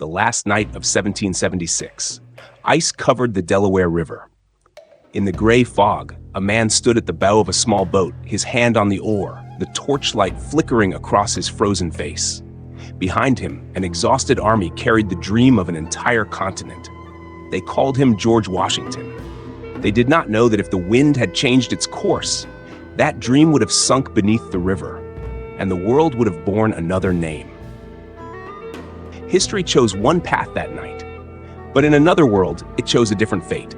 the last night of 1776. Ice covered the Delaware River. In the gray fog, a man stood at the bow of a small boat, his hand on the oar, the torchlight flickering across his frozen face. Behind him, an exhausted army carried the dream of an entire continent. They called him George Washington. They did not know that if the wind had changed its course, that dream would have sunk beneath the river, and the world would have borne another name. History chose one path that night, but in another world, it chose a different fate.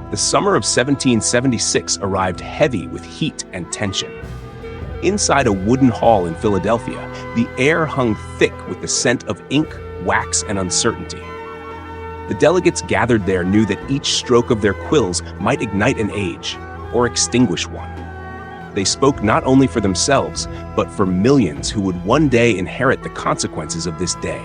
The summer of 1776 arrived heavy with heat and tension. Inside a wooden hall in Philadelphia, the air hung thick with the scent of ink, wax, and uncertainty. The delegates gathered there knew that each stroke of their quills might ignite an age or extinguish one. They spoke not only for themselves, but for millions who would one day inherit the consequences of this day.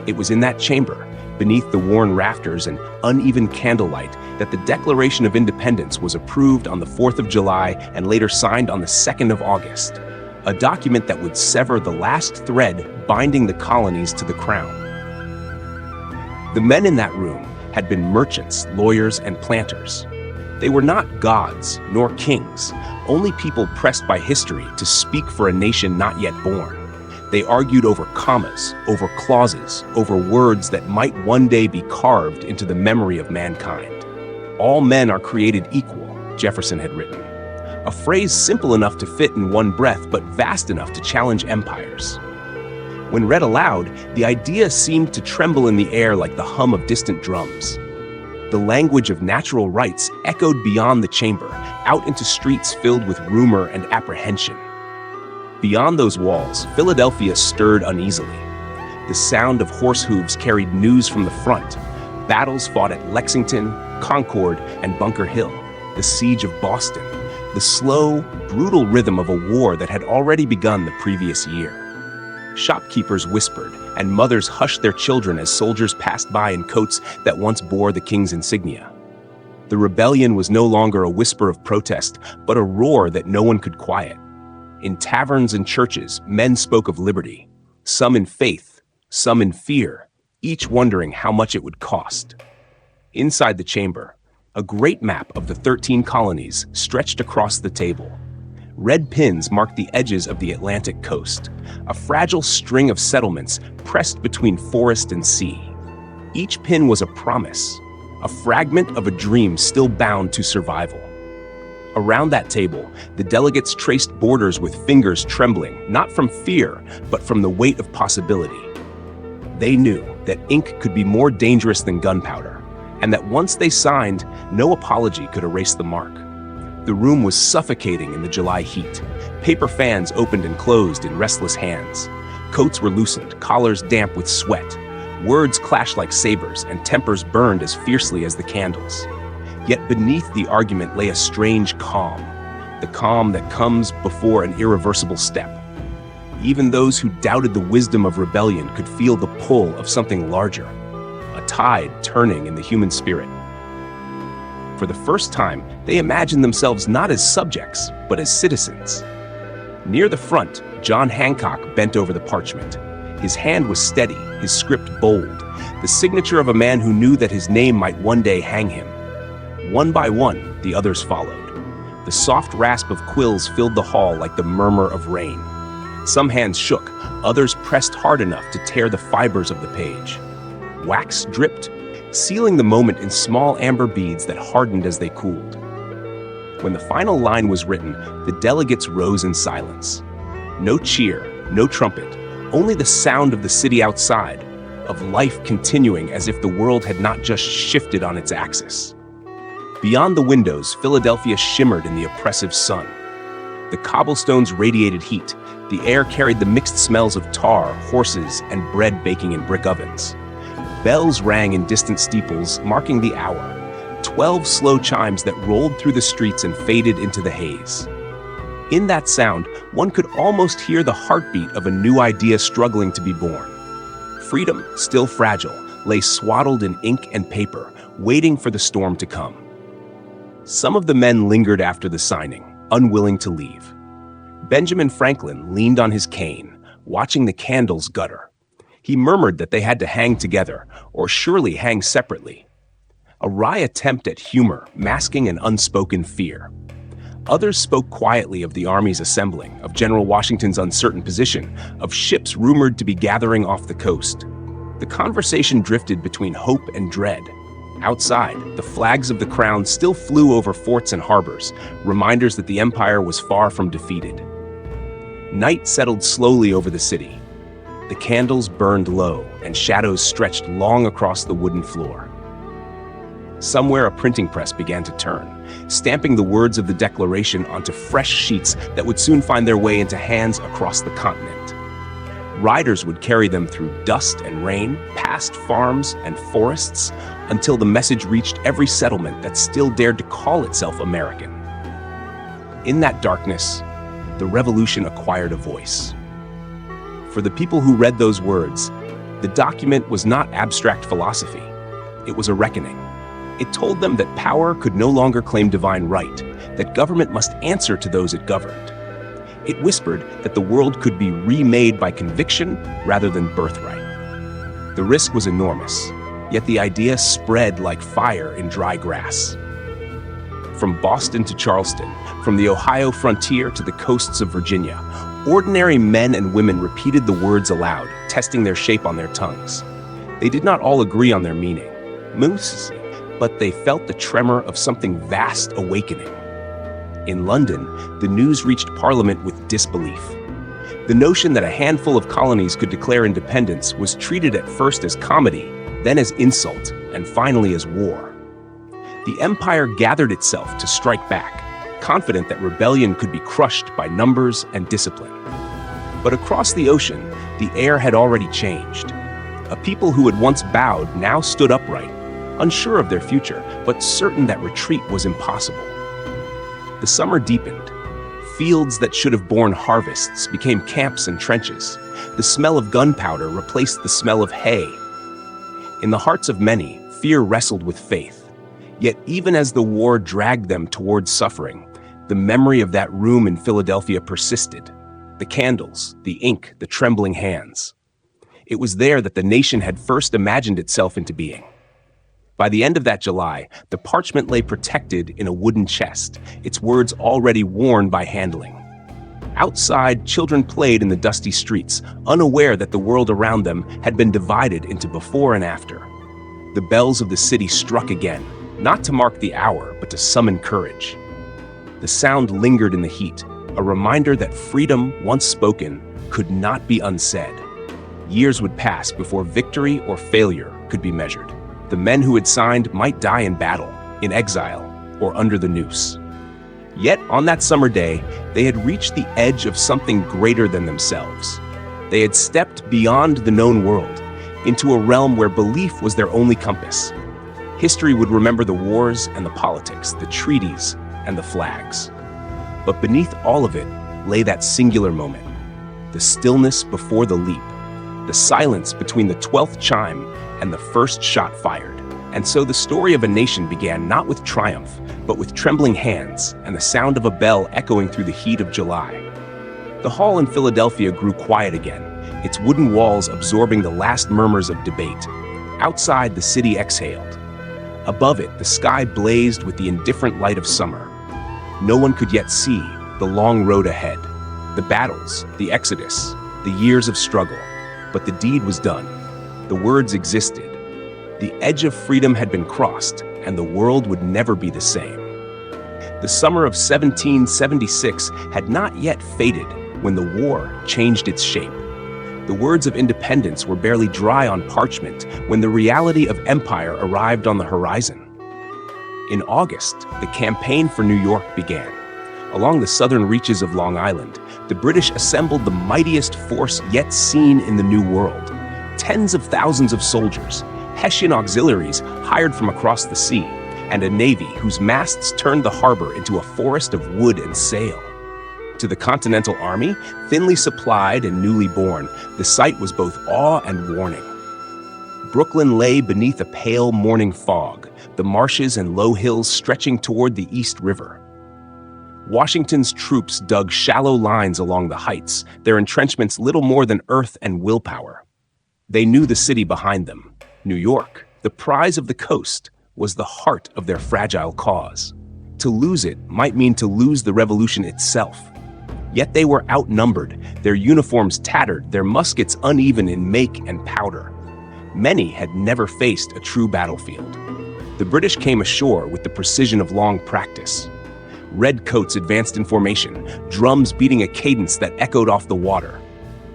It was in that chamber, beneath the worn rafters and uneven candlelight, that the Declaration of Independence was approved on the 4th of July and later signed on the 2nd of August, a document that would sever the last thread binding the colonies to the crown. The men in that room had been merchants, lawyers, and planters. They were not gods nor kings, only people pressed by history to speak for a nation not yet born. They argued over commas, over clauses, over words that might one day be carved into the memory of mankind. All men are created equal, Jefferson had written. A phrase simple enough to fit in one breath, but vast enough to challenge empires. When read aloud, the idea seemed to tremble in the air like the hum of distant drums. The language of natural rights echoed beyond the chamber, out into streets filled with rumor and apprehension. Beyond those walls, Philadelphia stirred uneasily. The sound of horse hooves carried news from the front. Battles fought at Lexington, Concord, and Bunker Hill. The siege of Boston. The slow, brutal rhythm of a war that had already begun the previous year. Shopkeepers whispered, and mothers hushed their children as soldiers passed by in coats that once bore the king's insignia. The rebellion was no longer a whisper of protest, but a roar that no one could quiet. In taverns and churches, men spoke of liberty, some in faith, some in fear, each wondering how much it would cost. Inside the chamber, a great map of the 13 colonies stretched across the table. Red pins marked the edges of the Atlantic coast, a fragile string of settlements pressed between forest and sea. Each pin was a promise, a fragment of a dream still bound to survival. Around that table, the delegates traced borders with fingers trembling, not from fear, but from the weight of possibility. They knew that ink could be more dangerous than gunpowder, and that once they signed, no apology could erase the mark. The room was suffocating in the July heat. Paper fans opened and closed in restless hands. Coats were loosened, collars damp with sweat. Words clashed like sabers, and tempers burned as fiercely as the candles. Yet beneath the argument lay a strange calm, the calm that comes before an irreversible step. Even those who doubted the wisdom of rebellion could feel the pull of something larger, a tide turning in the human spirit. For the first time, they imagined themselves not as subjects, but as citizens. Near the front, John Hancock bent over the parchment. His hand was steady, his script bold, the signature of a man who knew that his name might one day hang him. One by one, the others followed. The soft rasp of quills filled the hall like the murmur of rain. Some hands shook, others pressed hard enough to tear the fibers of the page. Wax dripped, sealing the moment in small amber beads that hardened as they cooled. When the final line was written, the delegates rose in silence. No cheer, no trumpet, only the sound of the city outside, of life continuing as if the world had not just shifted on its axis. Beyond the windows, Philadelphia shimmered in the oppressive sun. The cobblestones radiated heat. The air carried the mixed smells of tar, horses, and bread baking in brick ovens. Bells rang in distant steeples, marking the hour. 12 slow chimes that rolled through the streets and faded into the haze. In that sound, one could almost hear the heartbeat of a new idea struggling to be born. Freedom, still fragile, lay swaddled in ink and paper, waiting for the storm to come. Some of the men lingered after the signing, unwilling to leave. Benjamin Franklin leaned on his cane, watching the candles gutter. He murmured that they had to hang together, or surely hang separately. A wry attempt at humor, masking an unspoken fear. Others spoke quietly of the army's assembling, of General Washington's uncertain position, of ships rumored to be gathering off the coast. The conversation drifted between hope and dread. Outside, the flags of the crown still flew over forts and harbors, reminders that the empire was far from defeated. Night settled slowly over the city. The candles burned low, and shadows stretched long across the wooden floor. Somewhere a printing press began to turn, stamping the words of the Declaration onto fresh sheets that would soon find their way into hands across the continent. Riders would carry them through dust and rain, past farms and forests, until the message reached every settlement that still dared to call itself American. In that darkness, the revolution acquired a voice. For the people who read those words, the document was not abstract philosophy. It was a reckoning. It told them that power could no longer claim divine right, that government must answer to those it governed. It whispered that the world could be remade by conviction rather than birthright. The risk was enormous, yet the idea spread like fire in dry grass. From Boston to Charleston, from the Ohio frontier to the coasts of Virginia, ordinary men and women repeated the words aloud, testing their shape on their tongues. They did not all agree on their meaning. Moose, but they felt the tremor of something vast awakening. In London, the news reached Parliament with disbelief. The notion that a handful of colonies could declare independence was treated at first as comedy, then as insult, and finally as war. The empire gathered itself to strike back, confident that rebellion could be crushed by numbers and discipline. But across the ocean, the air had already changed. A people who had once bowed now stood upright, unsure of their future, but certain that retreat was impossible. The summer deepened. Fields that should have borne harvests became camps and trenches. The smell of gunpowder replaced the smell of hay. In the hearts of many, fear wrestled with faith. Yet even as the war dragged them towards suffering, the memory of that room in Philadelphia persisted. The candles, the ink, the trembling hands. It was there that the nation had first imagined itself into being. By the end of that July, the parchment lay protected in a wooden chest, its words already worn by handling. Outside, children played in the dusty streets, unaware that the world around them had been divided into before and after. The bells of the city struck again, not to mark the hour, but to summon courage. The sound lingered in the heat, a reminder that freedom, once spoken, could not be unsaid. Years would pass before victory or failure could be measured. The men who had signed might die in battle, in exile, or under the noose. Yet, on that summer day, they had reached the edge of something greater than themselves. They had stepped beyond the known world, into a realm where belief was their only compass. History would remember the wars and the politics, the treaties and the flags. But beneath all of it lay that singular moment, the stillness before the leap, the silence between the 12th chime and the first shot fired. And so the story of a nation began not with triumph, but with trembling hands and the sound of a bell echoing through the heat of July. The hall in Philadelphia grew quiet again, its wooden walls absorbing the last murmurs of debate. Outside, the city exhaled. Above it, the sky blazed with the indifferent light of summer. No one could yet see the long road ahead, the battles, the exodus, the years of struggle. But the deed was done. The words existed. The edge of freedom had been crossed, and the world would never be the same. The summer of 1776 had not yet faded when the war changed its shape. The words of independence were barely dry on parchment when the reality of empire arrived on the horizon. In August, the campaign for New York began. Along the southern reaches of Long Island, the British assembled the mightiest force yet seen in the New World. Tens of thousands of soldiers, Hessian auxiliaries hired from across the sea, and a navy whose masts turned the harbor into a forest of wood and sail. To the Continental Army, thinly supplied and newly born, the sight was both awe and warning. Brooklyn lay beneath a pale morning fog, the marshes and low hills stretching toward the East River. Washington's troops dug shallow lines along the heights, their entrenchments little more than earth and willpower. They knew the city behind them, New York, the prize of the coast, was the heart of their fragile cause. To lose it might mean to lose the revolution itself. Yet they were outnumbered, their uniforms tattered, their muskets uneven in make and powder. Many had never faced a true battlefield. The British came ashore with the precision of long practice. Red coats advanced in formation, drums beating a cadence that echoed off the water.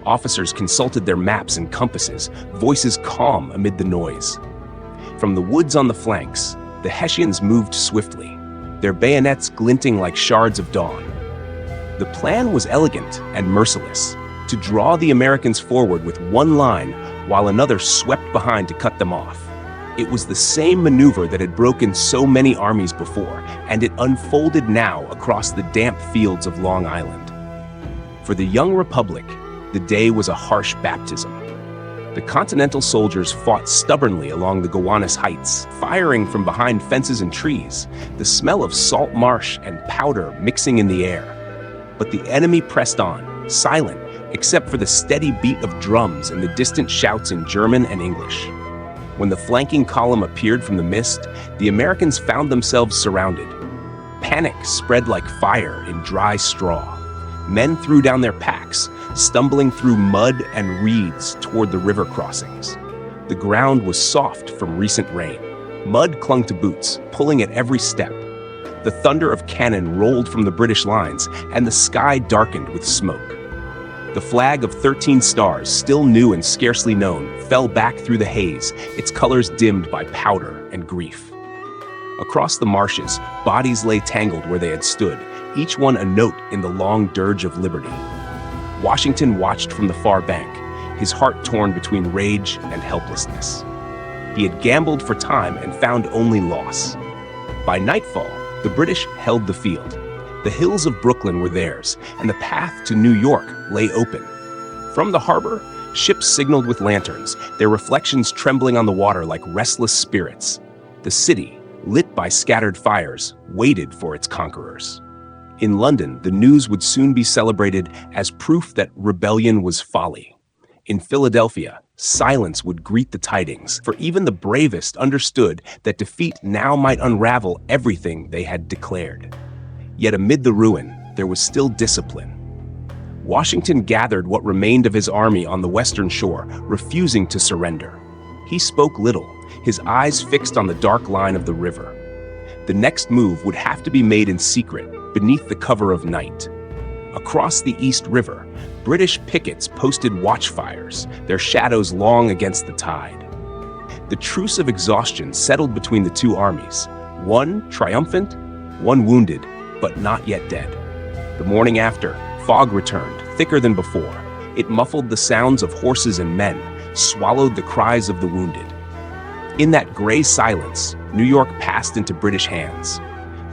Officers consulted their maps and compasses, voices calm amid the noise. From the woods on the flanks, the Hessians moved swiftly, their bayonets glinting like shards of dawn. The plan was elegant and merciless, to draw the Americans forward with one line while another swept behind to cut them off. It was the same maneuver that had broken so many armies before, and it unfolded now across the damp fields of Long Island. For the young Republic, the day was a harsh baptism. The Continental soldiers fought stubbornly along the Gowanus Heights, firing from behind fences and trees, the smell of salt marsh and powder mixing in the air. But the enemy pressed on, silent, except for the steady beat of drums and the distant shouts in German and English. When the flanking column appeared from the mist, the Americans found themselves surrounded. Panic spread like fire in dry straw. Men threw down their packs, stumbling through mud and reeds toward the river crossings. The ground was soft from recent rain. Mud clung to boots, pulling at every step. The thunder of cannon rolled from the British lines, and the sky darkened with smoke. The flag of 13 stars, still new and scarcely known, fell back through the haze, its colors dimmed by powder and grief. Across the marshes, bodies lay tangled where they had stood, each one a note in the long dirge of liberty. Washington watched from the far bank, his heart torn between rage and helplessness. He had gambled for time and found only loss. By nightfall, the British held the field. The hills of Brooklyn were theirs, and the path to New York lay open. From the harbor, ships signaled with lanterns, their reflections trembling on the water like restless spirits. The city, lit by scattered fires, waited for its conquerors. In London, the news would soon be celebrated as proof that rebellion was folly. In Philadelphia, silence would greet the tidings, for even the bravest understood that defeat now might unravel everything they had declared. Yet amid the ruin, there was still discipline. Washington gathered what remained of his army on the western shore, refusing to surrender. He spoke little, his eyes fixed on the dark line of the river. The next move would have to be made in secret, beneath the cover of night. Across the East River, British pickets posted watchfires, their shadows long against the tide. The truce of exhaustion settled between the two armies, one triumphant, one wounded, but not yet dead. The morning after, fog returned, thicker than before. It muffled the sounds of horses and men, swallowed the cries of the wounded. In that gray silence, New York passed into British hands.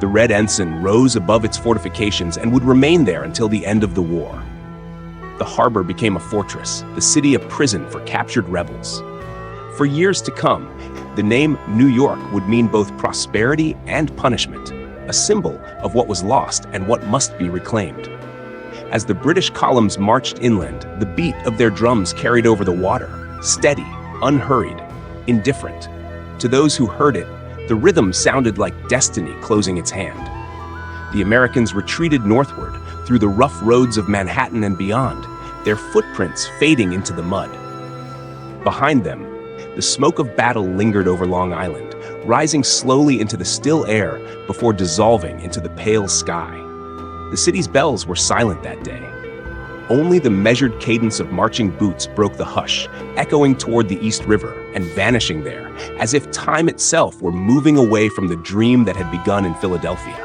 The red ensign rose above its fortifications and would remain there until the end of the war. The harbor became a fortress, the city a prison for captured rebels. For years to come, the name New York would mean both prosperity and punishment, a symbol of what was lost and what must be reclaimed. As the British columns marched inland, the beat of their drums carried over the water, steady, unhurried, indifferent. To those who heard it, the rhythm sounded like destiny closing its hand. The Americans retreated northward through the rough roads of Manhattan and beyond, their footprints fading into the mud. Behind them, the smoke of battle lingered over Long Island, rising slowly into the still air before dissolving into the pale sky. The city's bells were silent that day. Only the measured cadence of marching boots broke the hush, echoing toward the East River and vanishing there, as if time itself were moving away from the dream that had begun in Philadelphia.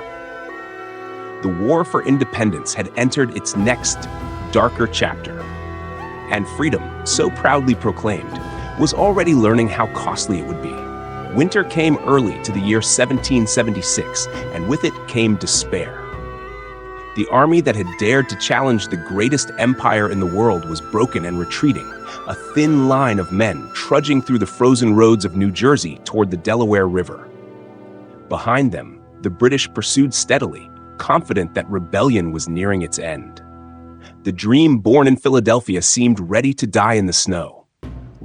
The war for independence had entered its next, darker chapter, and freedom, so proudly proclaimed, was already learning how costly it would be. Winter came early to the year 1776, and with it came despair. The army that had dared to challenge the greatest empire in the world was broken and retreating, a thin line of men trudging through the frozen roads of New Jersey toward the Delaware River. Behind them, the British pursued steadily, confident that rebellion was nearing its end. The dream born in Philadelphia seemed ready to die in the snow.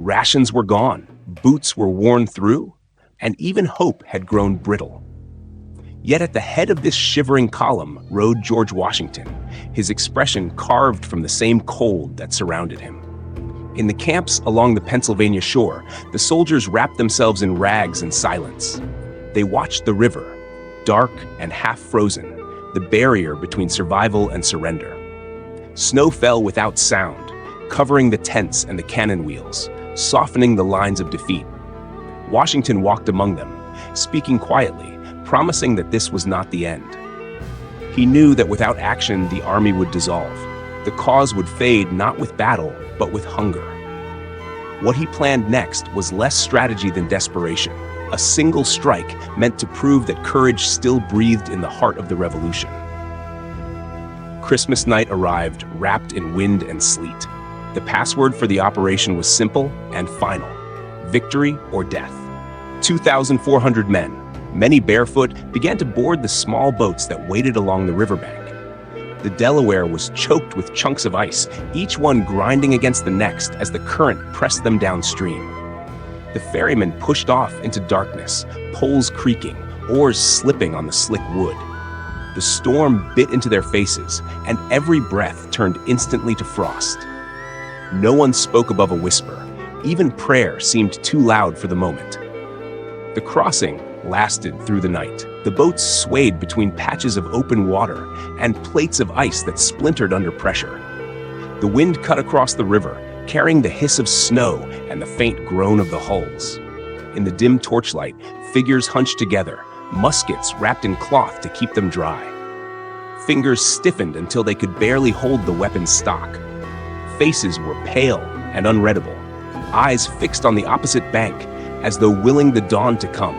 Rations were gone, boots were worn through, and even hope had grown brittle. Yet at the head of this shivering column rode George Washington, his expression carved from the same cold that surrounded him. In the camps along the Pennsylvania shore, the soldiers wrapped themselves in rags and silence. They watched the river, dark and half-frozen, the barrier between survival and surrender. Snow fell without sound, covering the tents and the cannon wheels, softening the lines of defeat. Washington walked among them, speaking quietly, promising that this was not the end. He knew that without action, the army would dissolve. The cause would fade not with battle, but with hunger. What he planned next was less strategy than desperation, a single strike meant to prove that courage still breathed in the heart of the revolution. Christmas night arrived, wrapped in wind and sleet. The password for the operation was simple and final: victory or death. 2,400 men, many barefoot, began to board the small boats that waited along the riverbank. The Delaware was choked with chunks of ice, each one grinding against the next as the current pressed them downstream. The ferrymen pushed off into darkness, poles creaking, oars slipping on the slick wood. The storm bit into their faces, and every breath turned instantly to frost. No one spoke above a whisper. Even prayer seemed too loud for the moment. The crossing lasted through the night. The boats swayed between patches of open water and plates of ice that splintered under pressure. The wind cut across the river, carrying the hiss of snow and the faint groan of the hulls. In the dim torchlight, figures hunched together, muskets wrapped in cloth to keep them dry. Fingers stiffened until they could barely hold the weapon's stock. Faces were pale and unreadable, eyes fixed on the opposite bank as though willing the dawn to come.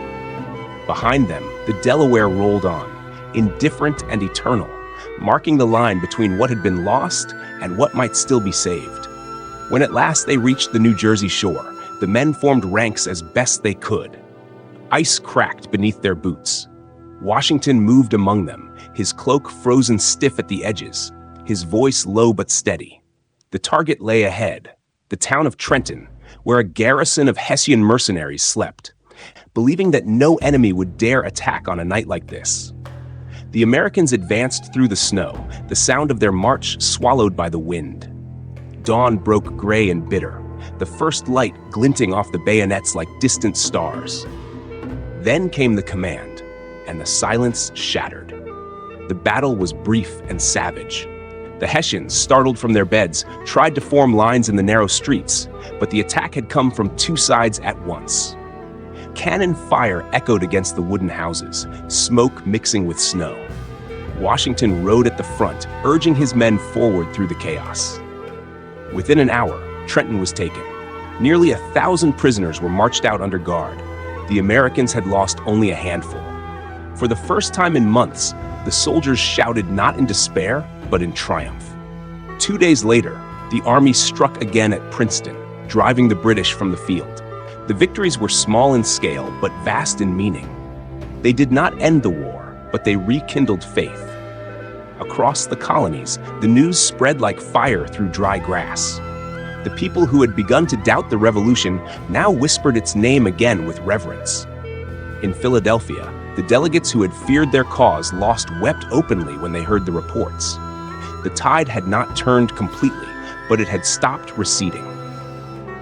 Behind them, the Delaware rolled on, indifferent and eternal, marking the line between what had been lost and what might still be saved. When at last they reached the New Jersey shore, the men formed ranks as best they could. Ice cracked beneath their boots. Washington moved among them, his cloak frozen stiff at the edges, his voice low but steady. The target lay ahead, the town of Trenton, where a garrison of Hessian mercenaries slept, believing that no enemy would dare attack on a night like this. The Americans advanced through the snow, the sound of their march swallowed by the wind. Dawn broke gray and bitter, the first light glinting off the bayonets like distant stars. Then came the command, and the silence shattered. The battle was brief and savage. The Hessians, startled from their beds, tried to form lines in the narrow streets, but the attack had come from two sides at once. Cannon fire echoed against the wooden houses, smoke mixing with snow. Washington rode at the front, urging his men forward through the chaos. Within an hour, Trenton was taken. Nearly 1,000 prisoners were marched out under guard. The Americans had lost only a handful. For the first time in months, the soldiers shouted not in despair, but in triumph. 2 days later, the army struck again at Princeton, driving the British from the field. The victories were small in scale, but vast in meaning. They did not end the war, but they rekindled faith. Across the colonies, the news spread like fire through dry grass. The people who had begun to doubt the revolution now whispered its name again with reverence. In Philadelphia, the delegates who had feared their cause wept openly when they heard the reports. The tide had not turned completely, but it had stopped receding.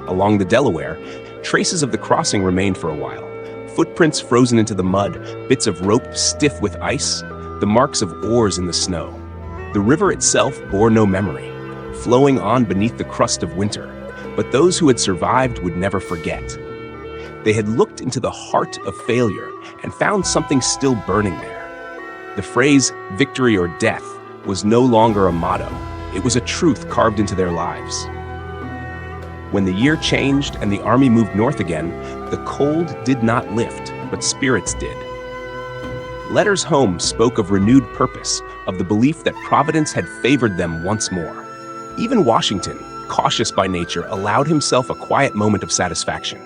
Along the Delaware, traces of the crossing remained for a while. Footprints frozen into the mud, bits of rope stiff with ice, the marks of oars in the snow. The river itself bore no memory, flowing on beneath the crust of winter, but those who had survived would never forget. They had looked into the heart of failure and found something still burning there. The phrase, victory or death, was no longer a motto. It was a truth carved into their lives. When the year changed and the army moved north again, the cold did not lift, but spirits did. Letters home spoke of renewed purpose, of the belief that Providence had favored them once more. Even Washington, cautious by nature, allowed himself a quiet moment of satisfaction.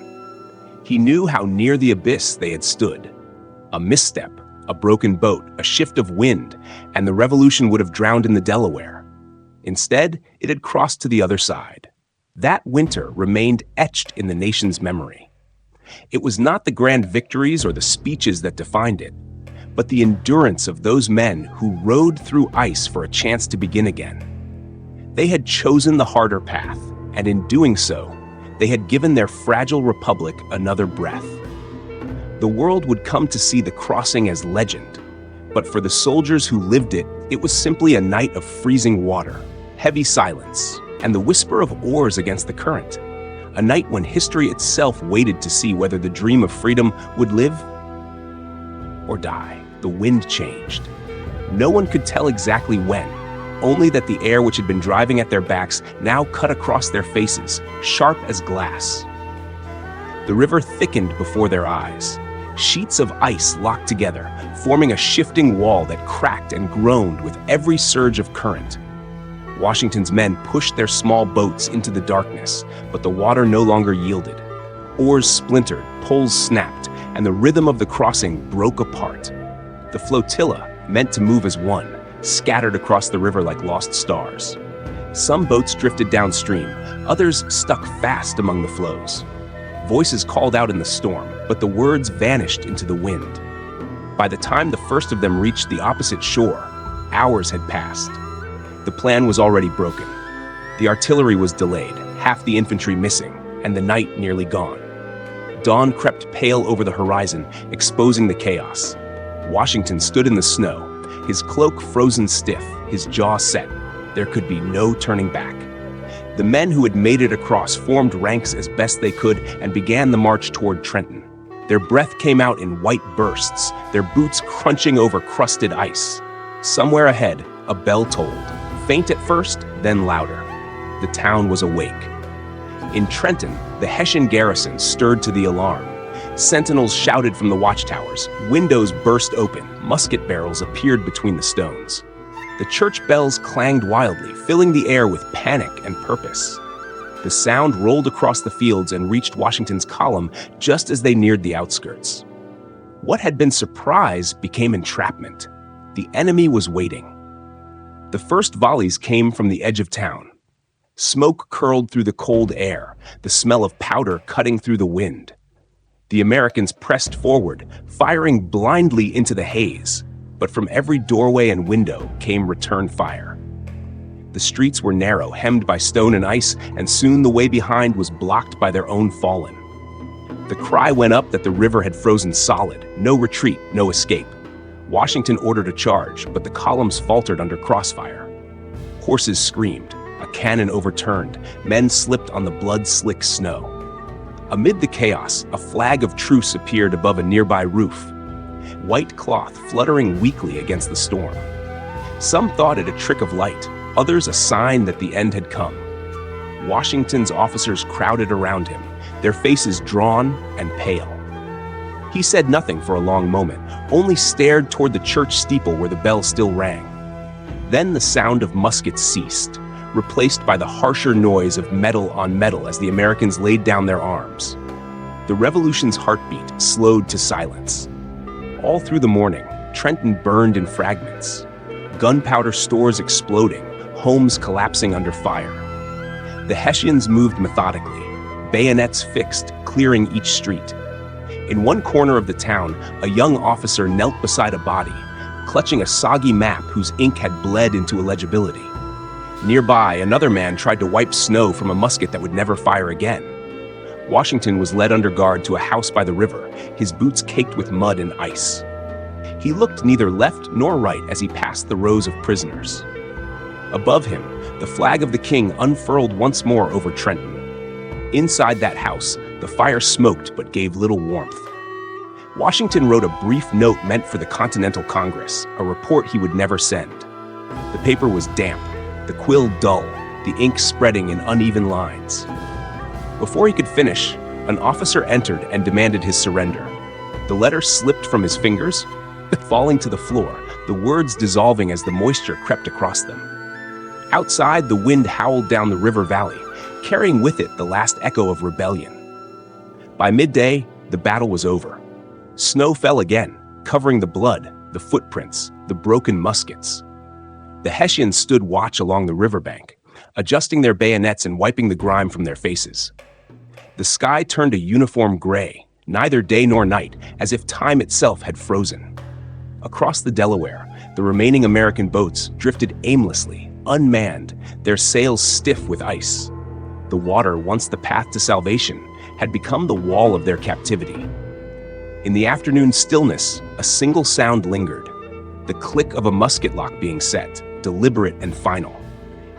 He knew how near the abyss they had stood. A misstep, a broken boat, a shift of wind, and the revolution would have drowned in the Delaware. Instead, it had crossed to the other side. That winter remained etched in the nation's memory. It was not the grand victories or the speeches that defined it, but the endurance of those men who rode through ice for a chance to begin again. They had chosen the harder path, and in doing so, they had given their fragile republic another breath. The world would come to see the crossing as legend, but for the soldiers who lived it, it was simply a night of freezing water, heavy silence, and the whisper of oars against the current. A night when history itself waited to see whether the dream of freedom would live or die. The wind changed. No one could tell exactly when, only that the air which had been driving at their backs now cut across their faces, sharp as glass. The river thickened before their eyes. Sheets of ice locked together, forming a shifting wall that cracked and groaned with every surge of current. Washington's men pushed their small boats into the darkness, but the water no longer yielded. Oars splintered, poles snapped, and the rhythm of the crossing broke apart. The flotilla, meant to move as one, scattered across the river like lost stars. Some boats drifted downstream, others stuck fast among the floes. Voices called out in the storm, but the words vanished into the wind. By the time the first of them reached the opposite shore, hours had passed. The plan was already broken. The artillery was delayed, half the infantry missing, and the night nearly gone. Dawn crept pale over the horizon, exposing the chaos. Washington stood in the snow, his cloak frozen stiff, his jaw set. There could be no turning back. The men who had made it across formed ranks as best they could and began the march toward Trenton. Their breath came out in white bursts, their boots crunching over crusted ice. Somewhere ahead, a bell tolled, faint at first, then louder. The town was awake. In Trenton, the Hessian garrison stirred to the alarm. Sentinels shouted from the watchtowers, windows burst open, musket barrels appeared between the stones. The church bells clanged wildly, filling the air with panic and purpose. The sound rolled across the fields and reached Washington's column just as they neared the outskirts. What had been surprise became entrapment. The enemy was waiting. The first volleys came from the edge of town. Smoke curled through the cold air, the smell of powder cutting through the wind. The Americans pressed forward, firing blindly into the haze, but from every doorway and window came return fire. The streets were narrow, hemmed by stone and ice, and soon the way behind was blocked by their own fallen. The cry went up that the river had frozen solid, no retreat, no escape. Washington ordered a charge, but the columns faltered under crossfire. Horses screamed, a cannon overturned, men slipped on the blood-slick snow. Amid the chaos, a flag of truce appeared above a nearby roof, white cloth fluttering weakly against the storm. Some thought it a trick of light, others a sign that the end had come. Washington's officers crowded around him, their faces drawn and pale. He said nothing for a long moment, only stared toward the church steeple where the bell still rang. Then the sound of muskets ceased, replaced by the harsher noise of metal on metal as the Americans laid down their arms. The revolution's heartbeat slowed to silence. All through the morning, Trenton burned in fragments. Gunpowder stores exploding, homes collapsing under fire. The Hessians moved methodically, bayonets fixed, clearing each street. In one corner of the town, a young officer knelt beside a body, clutching a soggy map whose ink had bled into illegibility. Nearby, another man tried to wipe snow from a musket that would never fire again. Washington was led under guard to a house by the river, his boots caked with mud and ice. He looked neither left nor right as he passed the rows of prisoners. Above him, the flag of the king unfurled once more over Trenton. Inside that house, the fire smoked but gave little warmth. Washington wrote a brief note meant for the Continental Congress, a report he would never send. The paper was damp, the quill dull, the ink spreading in uneven lines. Before he could finish, an officer entered and demanded his surrender. The letter slipped from his fingers, falling to the floor, the words dissolving as the moisture crept across them. Outside, the wind howled down the river valley, carrying with it the last echo of rebellion. By midday, the battle was over. Snow fell again, covering the blood, the footprints, the broken muskets. The Hessians stood watch along the riverbank, adjusting their bayonets and wiping the grime from their faces. The sky turned a uniform gray, neither day nor night, as if time itself had frozen. Across the Delaware, the remaining American boats drifted aimlessly, unmanned, their sails stiff with ice. The water, once the path to salvation, had become the wall of their captivity. In the afternoon stillness, a single sound lingered, the click of a musket lock being set, deliberate and final.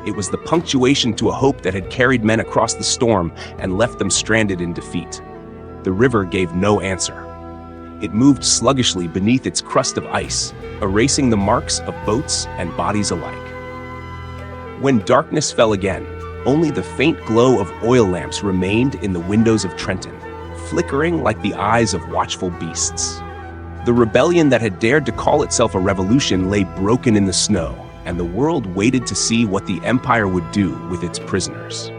It was the punctuation to a hope that had carried men across the storm and left them stranded in defeat. The river gave no answer. It moved sluggishly beneath its crust of ice, erasing the marks of boats and bodies alike. When darkness fell again, only the faint glow of oil lamps remained in the windows of Trenton, flickering like the eyes of watchful beasts. The rebellion that had dared to call itself a revolution lay broken in the snow, and the world waited to see what the Empire would do with its prisoners.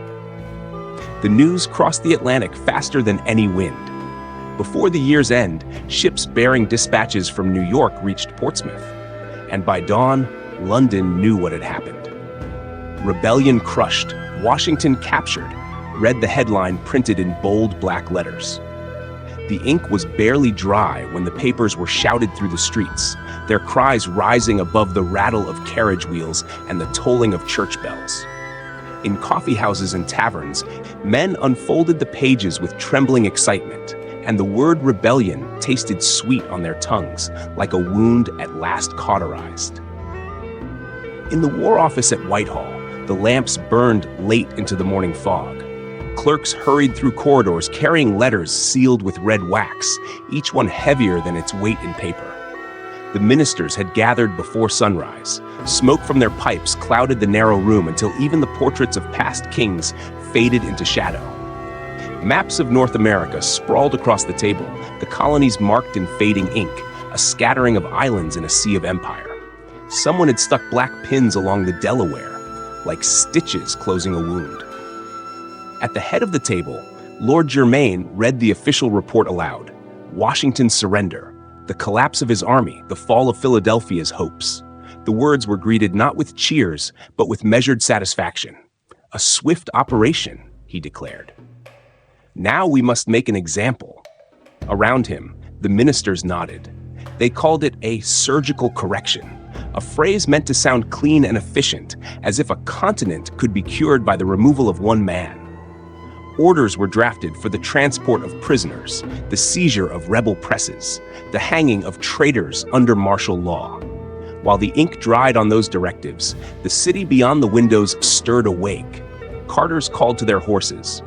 The news crossed the Atlantic faster than any wind. Before the year's end, ships bearing dispatches from New York reached Portsmouth, and by dawn, London knew what had happened. "Rebellion crushed, Washington captured," read the headline printed in bold black letters. The ink was barely dry when the papers were shouted through the streets, their cries rising above the rattle of carriage wheels and the tolling of church bells. In coffee houses and taverns, men unfolded the pages with trembling excitement, and the word rebellion tasted sweet on their tongues, like a wound at last cauterized. In the War Office at Whitehall, the lamps burned late into the morning fog. Clerks hurried through corridors carrying letters sealed with red wax, each one heavier than its weight in paper. The ministers had gathered before sunrise. Smoke from their pipes clouded the narrow room until even the portraits of past kings faded into shadow. Maps of North America sprawled across the table, the colonies marked in fading ink, a scattering of islands in a sea of empire. Someone had stuck black pins along the Delaware, like stitches closing a wound. At the head of the table, Lord Germain read the official report aloud. Washington's surrender, the collapse of his army, the fall of Philadelphia's hopes. The words were greeted not with cheers, but with measured satisfaction. "A swift operation," he declared. "Now we must make an example." Around him, the ministers nodded. They called it a surgical correction, a phrase meant to sound clean and efficient, as if a continent could be cured by the removal of one man. Orders were drafted for the transport of prisoners, the seizure of rebel presses, the hanging of traitors under martial law. While the ink dried on those directives, the city beyond the windows stirred awake. Carters called to their horses.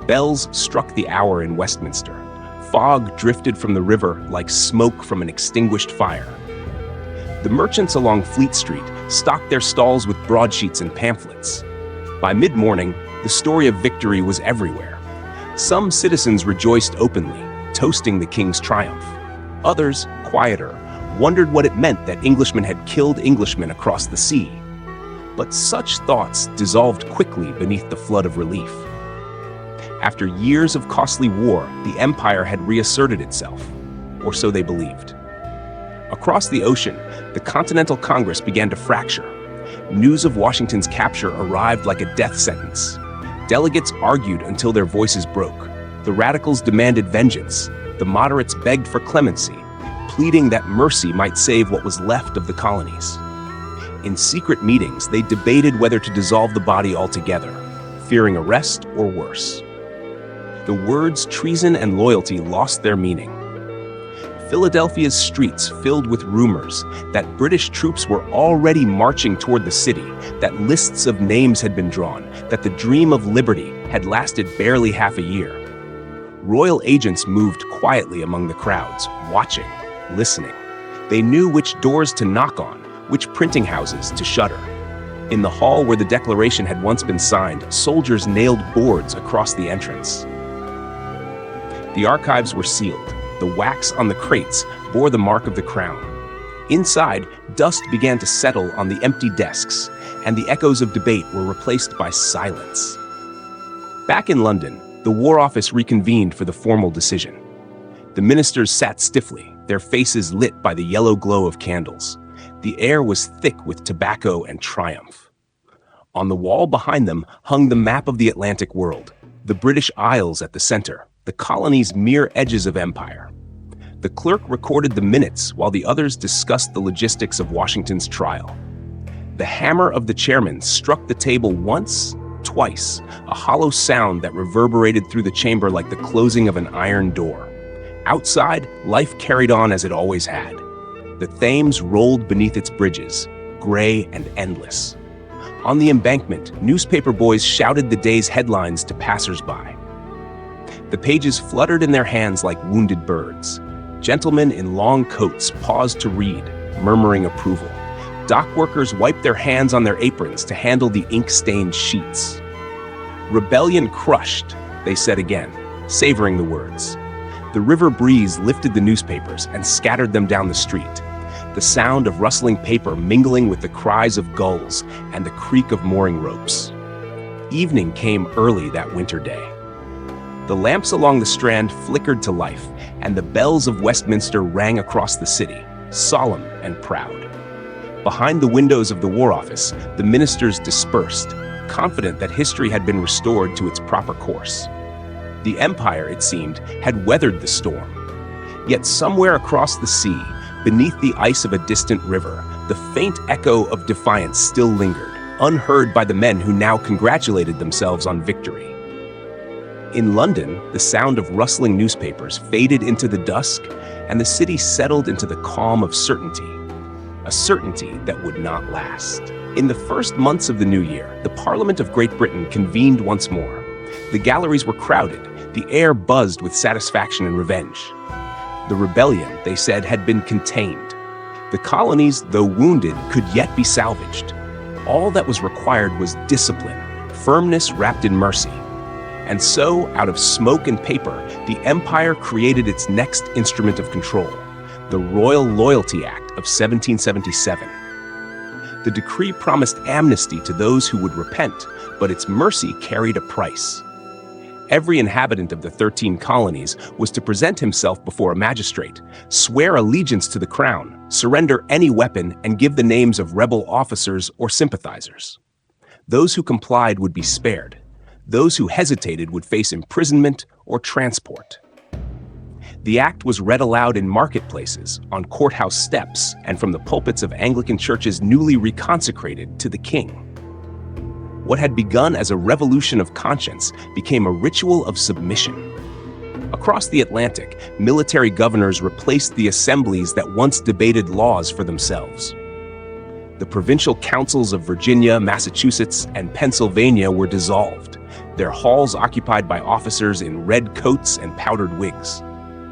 Bells struck the hour in Westminster. Fog drifted from the river like smoke from an extinguished fire. The merchants along Fleet Street stocked their stalls with broadsheets and pamphlets. By mid-morning, the story of victory was everywhere. Some citizens rejoiced openly, toasting the king's triumph. Others, quieter, wondered what it meant that Englishmen had killed Englishmen across the sea. But such thoughts dissolved quickly beneath the flood of relief. After years of costly war, the empire had reasserted itself, or so they believed. Across the ocean, the Continental Congress began to fracture. News of Washington's capture arrived like a death sentence. Delegates argued until their voices broke. The radicals demanded vengeance. The moderates begged for clemency, pleading that mercy might save what was left of the colonies. In secret meetings, they debated whether to dissolve the body altogether, fearing arrest or worse. The words treason and loyalty lost their meaning. Philadelphia's streets filled with rumors that British troops were already marching toward the city, that lists of names had been drawn, that the dream of liberty had lasted barely half a year. Royal agents moved quietly among the crowds, watching, listening. They knew which doors to knock on, which printing houses to shutter. In the hall where the Declaration had once been signed, soldiers nailed boards across the entrance. The archives were sealed. The wax on the crates bore the mark of the crown. Inside, dust began to settle on the empty desks, and the echoes of debate were replaced by silence. Back in London, the War Office reconvened for the formal decision. The ministers sat stiffly, their faces lit by the yellow glow of candles. The air was thick with tobacco and triumph. On the wall behind them hung the map of the Atlantic world, the British Isles at the center, the colonies mere edges of empire. The clerk recorded the minutes while the others discussed the logistics of Washington's trial. The hammer of the chairman struck the table once, twice, a hollow sound that reverberated through the chamber like the closing of an iron door. Outside, life carried on as it always had. The Thames rolled beneath its bridges, gray and endless. On the embankment, newspaper boys shouted the day's headlines to passers-by. The pages fluttered in their hands like wounded birds. Gentlemen in long coats paused to read, murmuring approval. Dock workers wiped their hands on their aprons to handle the ink-stained sheets. "Rebellion crushed," they said again, savoring the words. The river breeze lifted the newspapers and scattered them down the street, the sound of rustling paper mingling with the cries of gulls and the creak of mooring ropes. Evening came early that winter day. The lamps along the Strand flickered to life, and the bells of Westminster rang across the city, solemn and proud. Behind the windows of the War Office, the ministers dispersed, confident that history had been restored to its proper course. The empire, it seemed, had weathered the storm. Yet somewhere across the sea, beneath the ice of a distant river, the faint echo of defiance still lingered, unheard by the men who now congratulated themselves on victory. In London, the sound of rustling newspapers faded into the dusk, and the city settled into the calm of certainty, a certainty that would not last. In the first months of the new year, the Parliament of Great Britain convened once more. The galleries were crowded, the air buzzed with satisfaction and revenge. The rebellion, they said, had been contained. The colonies, though wounded, could yet be salvaged. All that was required was discipline, firmness wrapped in mercy. And so, out of smoke and paper, the empire created its next instrument of control, the Royal Loyalty Act of 1777. The decree promised amnesty to those who would repent, but its mercy carried a price. Every inhabitant of the 13 colonies was to present himself before a magistrate, swear allegiance to the crown, surrender any weapon, and give the names of rebel officers or sympathizers. Those who complied would be spared. Those who hesitated would face imprisonment or transport. The act was read aloud in marketplaces, on courthouse steps, and from the pulpits of Anglican churches newly reconsecrated to the king. What had begun as a revolution of conscience became a ritual of submission. Across the Atlantic, military governors replaced the assemblies that once debated laws for themselves. The provincial councils of Virginia, Massachusetts, and Pennsylvania were dissolved, their halls occupied by officers in red coats and powdered wigs.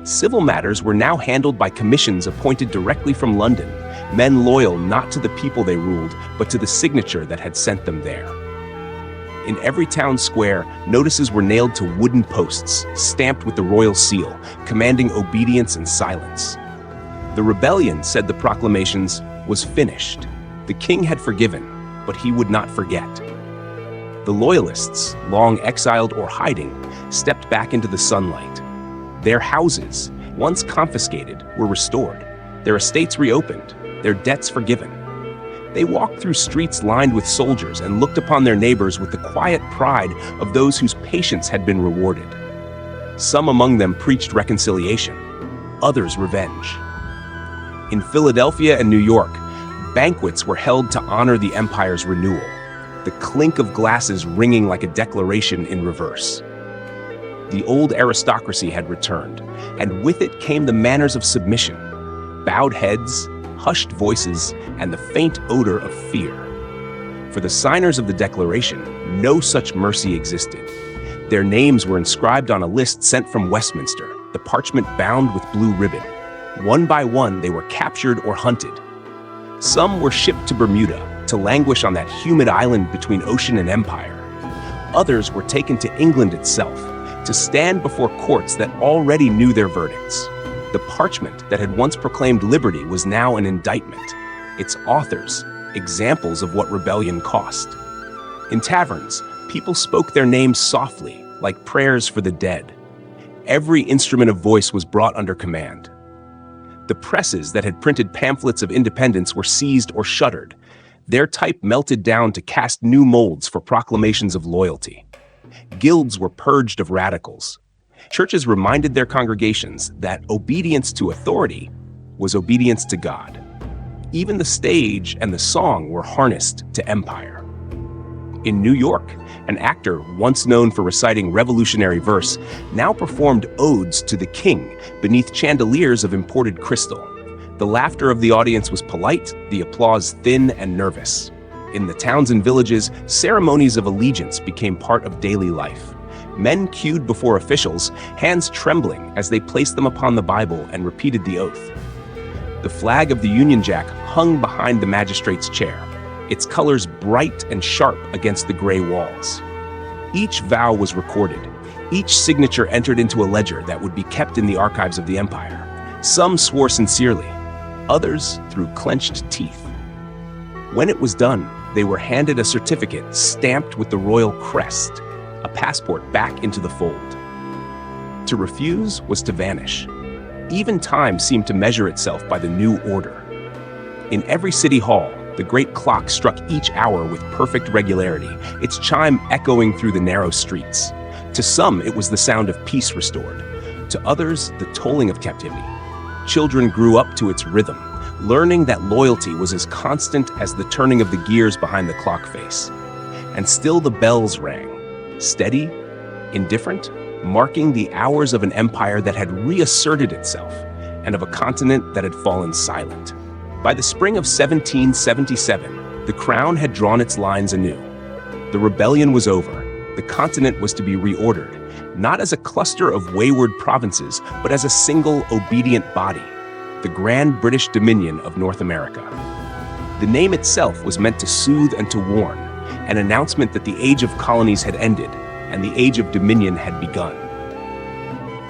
Civil matters were now handled by commissions appointed directly from London, men loyal not to the people they ruled, but to the signature that had sent them there. In every town square, notices were nailed to wooden posts, stamped with the royal seal, commanding obedience and silence. The rebellion, said the proclamations, was finished. The king had forgiven, but he would not forget. The loyalists, long exiled or hiding, stepped back into the sunlight. Their houses, once confiscated, were restored, their estates reopened, their debts forgiven. They walked through streets lined with soldiers and looked upon their neighbors with the quiet pride of those whose patience had been rewarded. Some among them preached reconciliation, others revenge. In Philadelphia and New York, banquets were held to honor the empire's renewal, the clink of glasses ringing like a declaration in reverse. The old aristocracy had returned, and with it came the manners of submission, bowed heads, hushed voices, and the faint odor of fear. For the signers of the Declaration, no such mercy existed. Their names were inscribed on a list sent from Westminster, the parchment bound with blue ribbon. One by one, they were captured or hunted. Some were shipped to Bermuda to languish on that humid island between ocean and empire. Others were taken to England itself to stand before courts that already knew their verdicts. The parchment that had once proclaimed liberty was now an indictment, its authors examples of what rebellion cost. In taverns, people spoke their names softly, like prayers for the dead. Every instrument of voice was brought under command. The presses that had printed pamphlets of independence were seized or shuttered. Their type melted down to cast new molds for proclamations of loyalty. Guilds were purged of radicals. Churches reminded their congregations that obedience to authority was obedience to God. Even the stage and the song were harnessed to empire. In New York, an actor once known for reciting revolutionary verse now performed odes to the king beneath chandeliers of imported crystal. The laughter of the audience was polite, the applause thin and nervous. In the towns and villages, ceremonies of allegiance became part of daily life. Men queued before officials, hands trembling as they placed them upon the Bible and repeated the oath. The flag of the Union Jack hung behind the magistrate's chair, its colors bright and sharp against the gray walls. Each vow was recorded. Each signature entered into a ledger that would be kept in the archives of the empire. Some swore sincerely, others through clenched teeth. When it was done, they were handed a certificate stamped with the royal crest, a passport back into the fold. To refuse was to vanish. Even time seemed to measure itself by the new order. In every city hall, the great clock struck each hour with perfect regularity, its chime echoing through the narrow streets. To some, it was the sound of peace restored. To others, the tolling of captivity. Children grew up to its rhythm, learning that loyalty was as constant as the turning of the gears behind the clock face. And still the bells rang, steady, indifferent, marking the hours of an empire that had reasserted itself and of a continent that had fallen silent. By the spring of 1777, the crown had drawn its lines anew. The rebellion was over. The continent was to be reordered, not as a cluster of wayward provinces, but as a single obedient body, the Grand British Dominion of North America. The name itself was meant to soothe and to warn, an announcement that the age of colonies had ended and the age of dominion had begun.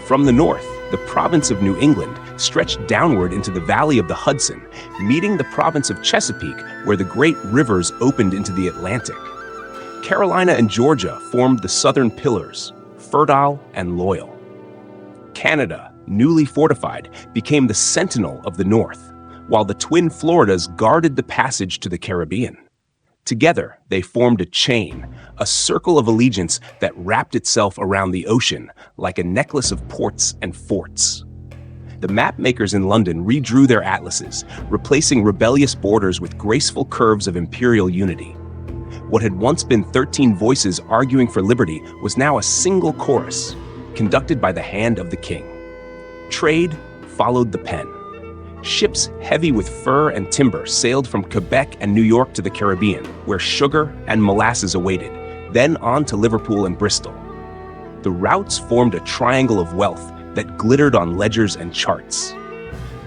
From the north, the province of New England stretched downward into the valley of the Hudson, meeting the province of Chesapeake, where the great rivers opened into the Atlantic. Carolina and Georgia formed the southern pillars, fertile and loyal. Canada, newly fortified, became the sentinel of the north, while the twin Floridas guarded the passage to the Caribbean. Together, they formed a chain, a circle of allegiance that wrapped itself around the ocean like a necklace of ports and forts. The mapmakers in London redrew their atlases, replacing rebellious borders with graceful curves of imperial unity. What had once been 13 voices arguing for liberty was now a single chorus, conducted by the hand of the king. Trade followed the pen. Ships heavy with fur and timber sailed from Quebec and New York to the Caribbean, where sugar and molasses awaited, then on to Liverpool and Bristol. The routes formed a triangle of wealth that glittered on ledgers and charts.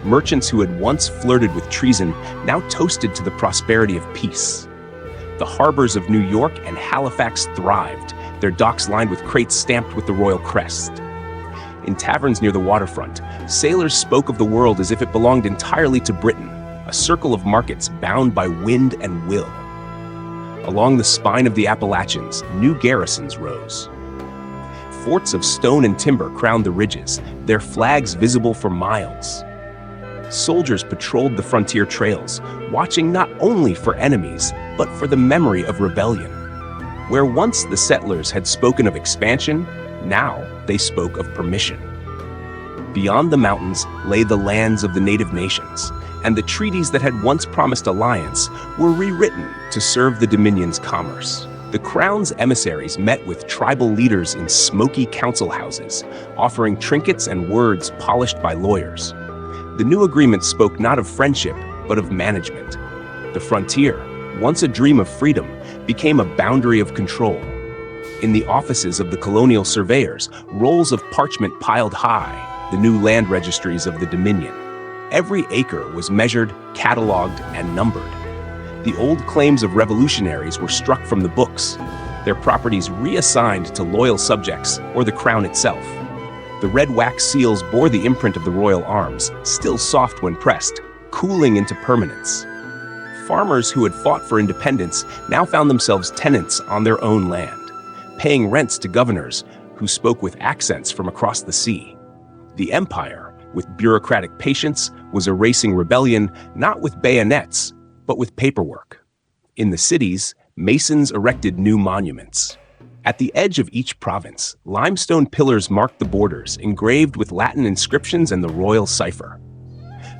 Merchants who had once flirted with treason now toasted to the prosperity of peace. The harbors of New York and Halifax thrived, their docks lined with crates stamped with the royal crest. In taverns near the waterfront, sailors spoke of the world as if it belonged entirely to Britain, a circle of markets bound by wind and will. Along the spine of the Appalachians, new garrisons rose. Forts of stone and timber crowned the ridges, their flags visible for miles. Soldiers patrolled the frontier trails, watching not only for enemies, but for the memory of rebellion. Where once the settlers had spoken of expansion, now they spoke of permission. Beyond the mountains lay the lands of the native nations, and the treaties that had once promised alliance were rewritten to serve the Dominion's commerce. The Crown's emissaries met with tribal leaders in smoky council houses, offering trinkets and words polished by lawyers. The new agreement spoke not of friendship, but of management. The frontier, once a dream of freedom, became a boundary of control. In the offices of the colonial surveyors, rolls of parchment piled high, the new land registries of the Dominion. Every acre was measured, cataloged, and numbered. The old claims of revolutionaries were struck from the books, their properties reassigned to loyal subjects or the crown itself. The red wax seals bore the imprint of the royal arms, still soft when pressed, cooling into permanence. Farmers who had fought for independence now found themselves tenants on their own land, paying rents to governors who spoke with accents from across the sea. The empire, with bureaucratic patience, was erasing rebellion not with bayonets, but with paperwork. In the cities, masons erected new monuments. At the edge of each province, limestone pillars marked the borders, engraved with Latin inscriptions and the royal cipher.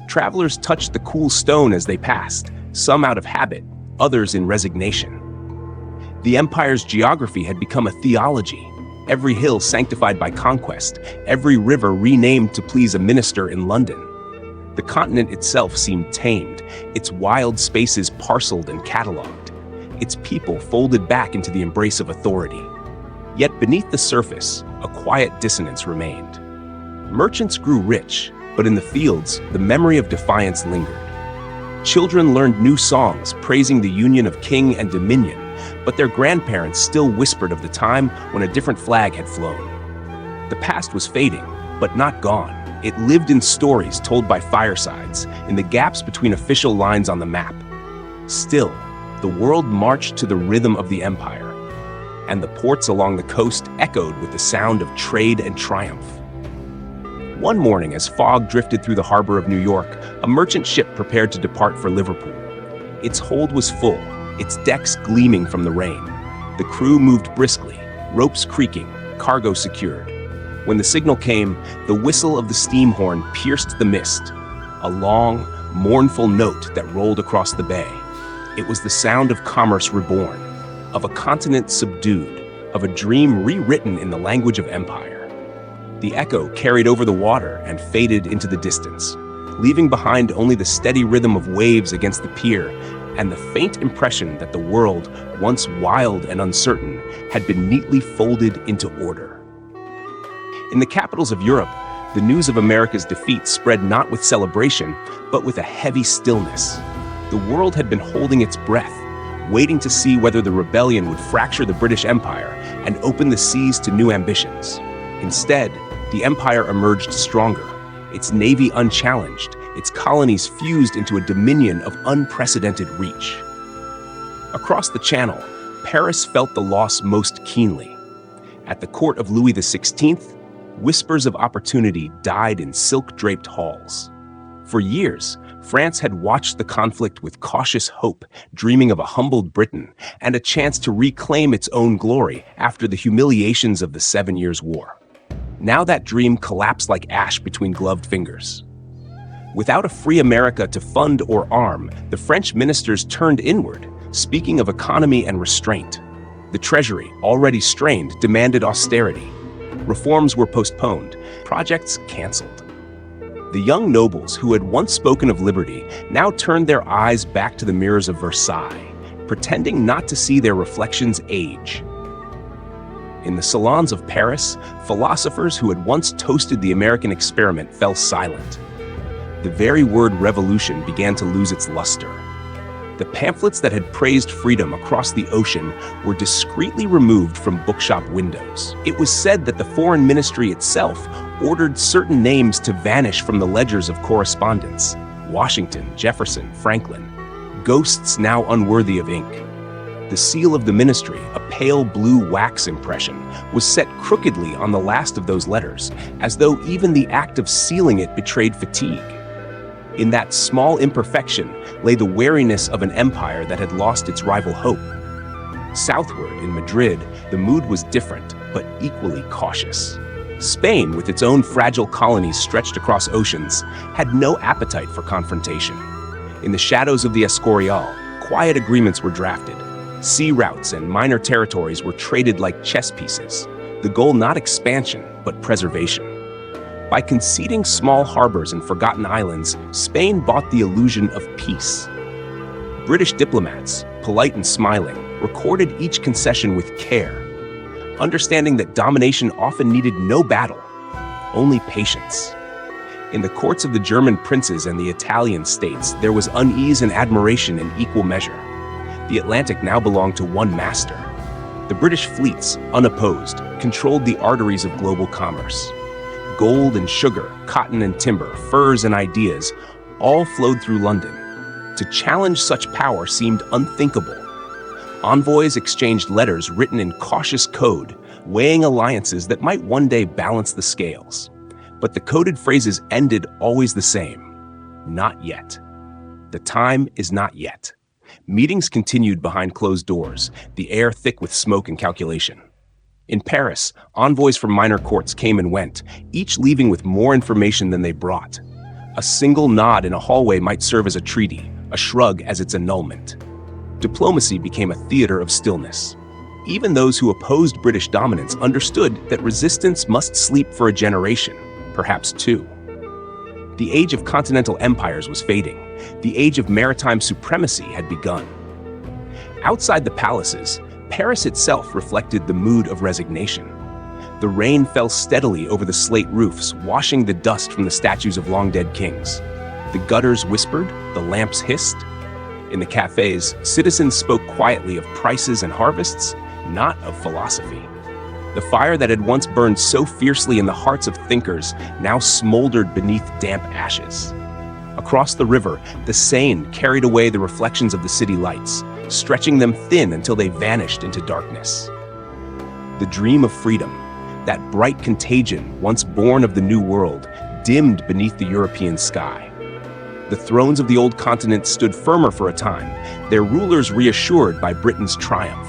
Travelers touched the cool stone as they passed, some out of habit, others in resignation. The empire's geography had become a theology, every hill sanctified by conquest, every river renamed to please a minister in London. The continent itself seemed tamed, its wild spaces parceled and catalogued, its people folded back into the embrace of authority. Yet beneath the surface, a quiet dissonance remained. Merchants grew rich, but in the fields, the memory of defiance lingered. Children learned new songs praising the union of king and dominion, but their grandparents still whispered of the time when a different flag had flown. The past was fading, but not gone. It lived in stories told by firesides, in the gaps between official lines on the map. Still, the world marched to the rhythm of the empire, and the ports along the coast echoed with the sound of trade and triumph. One morning, as fog drifted through the harbor of New York, a merchant ship prepared to depart for Liverpool. Its hold was full, its decks gleaming from the rain. The crew moved briskly, ropes creaking, cargo secured. When the signal came, the whistle of the steam horn pierced the mist, a long, mournful note that rolled across the bay. It was the sound of commerce reborn, of a continent subdued, of a dream rewritten in the language of empire. The echo carried over the water and faded into the distance, leaving behind only the steady rhythm of waves against the pier and the faint impression that the world, once wild and uncertain, had been neatly folded into order. In the capitals of Europe, the news of America's defeat spread not with celebration, but with a heavy stillness. The world had been holding its breath, waiting to see whether the rebellion would fracture the British Empire and open the seas to new ambitions. Instead, the empire emerged stronger, its navy unchallenged, its colonies fused into a dominion of unprecedented reach. Across the Channel, Paris felt the loss most keenly. At the court of Louis XVI, whispers of opportunity died in silk-draped halls. For years, France had watched the conflict with cautious hope, dreaming of a humbled Britain and a chance to reclaim its own glory after the humiliations of the 7 Years' War. Now that dream collapsed like ash between gloved fingers. Without a free America to fund or arm, the French ministers turned inward, speaking of economy and restraint. The treasury, already strained, demanded austerity. Reforms were postponed, projects canceled. The young nobles who had once spoken of liberty now turned their eyes back to the mirrors of Versailles, pretending not to see their reflections age. In the salons of Paris, philosophers who had once toasted the American experiment fell silent. The very word revolution began to lose its luster. The pamphlets that had praised freedom across the ocean were discreetly removed from bookshop windows. It was said that the foreign ministry itself ordered certain names to vanish from the ledgers of correspondence: Washington, Jefferson, Franklin, ghosts now unworthy of ink. The seal of the ministry, a pale blue wax impression, was set crookedly on the last of those letters, as though even the act of sealing it betrayed fatigue. In that small imperfection lay the wariness of an empire that had lost its rival hope. Southward, in Madrid, the mood was different, but equally cautious. Spain, with its own fragile colonies stretched across oceans, had no appetite for confrontation. In the shadows of the Escorial, quiet agreements were drafted. Sea routes and minor territories were traded like chess pieces, the goal not expansion, but preservation. By conceding small harbors and forgotten islands, Spain bought the illusion of peace. British diplomats, polite and smiling, recorded each concession with care, understanding that domination often needed no battle, only patience. In the courts of the German princes and the Italian states, there was unease and admiration in equal measure. The Atlantic now belonged to one master. The British fleets, unopposed, controlled the arteries of global commerce. Gold and sugar, cotton and timber, furs and ideas, all flowed through London. To challenge such power seemed unthinkable. Envoys exchanged letters written in cautious code, weighing alliances that might one day balance the scales. But the coded phrases ended always the same: not yet. The time is not yet. Meetings continued behind closed doors, the air thick with smoke and calculation. In Paris, envoys from minor courts came and went, each leaving with more information than they brought. A single nod in a hallway might serve as a treaty, a shrug as its annulment. Diplomacy became a theater of stillness. Even those who opposed British dominance understood that resistance must sleep for a generation, perhaps two. The age of continental empires was fading. The age of maritime supremacy had begun. Outside the palaces, Paris itself reflected the mood of resignation. The rain fell steadily over the slate roofs, washing the dust from the statues of long-dead kings. The gutters whispered, the lamps hissed. In the cafes, citizens spoke quietly of prices and harvests, not of philosophy. The fire that had once burned so fiercely in the hearts of thinkers now smoldered beneath damp ashes. Across the river, the Seine carried away the reflections of the city lights, stretching them thin until they vanished into darkness. The dream of freedom, that bright contagion once born of the New World, dimmed beneath the European sky. The thrones of the old continent stood firmer for a time, their rulers reassured by Britain's triumph.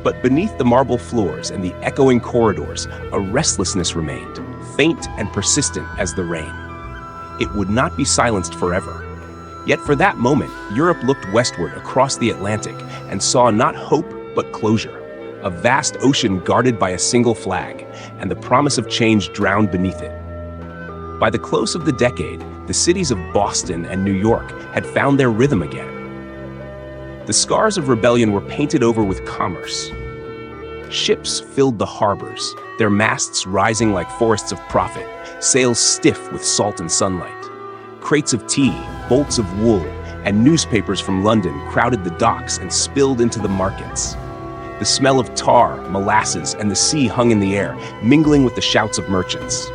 But beneath the marble floors and the echoing corridors, a restlessness remained, faint and persistent as the rain. It would not be silenced forever. Yet for that moment, Europe looked westward across the Atlantic and saw not hope but closure, a vast ocean guarded by a single flag, and the promise of change drowned beneath it. By the close of the decade, the cities of Boston and New York had found their rhythm again. The scars of rebellion were painted over with commerce. Ships filled the harbors, their masts rising like forests of profit, sails stiff with salt and sunlight. Crates of tea, bolts of wool, and newspapers from London crowded the docks and spilled into the markets. The smell of tar, molasses, and the sea hung in the air, mingling with the shouts of merchants.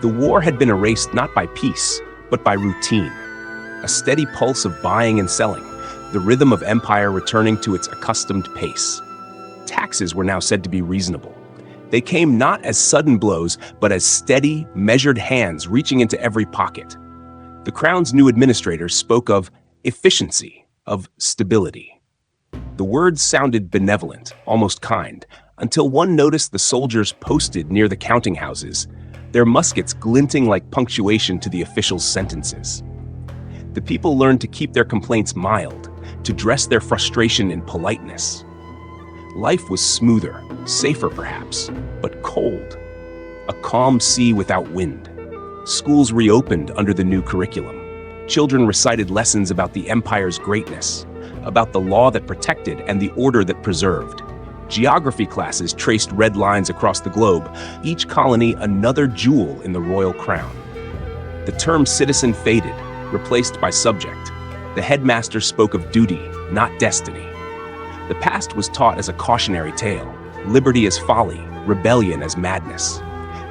The war had been erased not by peace, but by routine. A steady pulse of buying and selling, the rhythm of empire returning to its accustomed pace. Taxes were now said to be reasonable. They came not as sudden blows, but as steady, measured hands reaching into every pocket. The Crown's new administrators spoke of efficiency, of stability. The words sounded benevolent, almost kind, until one noticed the soldiers posted near the counting houses, their muskets glinting like punctuation to the officials' sentences. The people learned to keep their complaints mild, to dress their frustration in politeness. Life was smoother, safer perhaps, but cold. A calm sea without wind. Schools reopened under the new curriculum. Children recited lessons about the empire's greatness, about the law that protected and the order that preserved. Geography classes traced red lines across the globe, each colony another jewel in the royal crown. The term citizen faded, replaced by subject. The headmaster spoke of duty, not destiny. The past was taught as a cautionary tale, liberty as folly, rebellion as madness.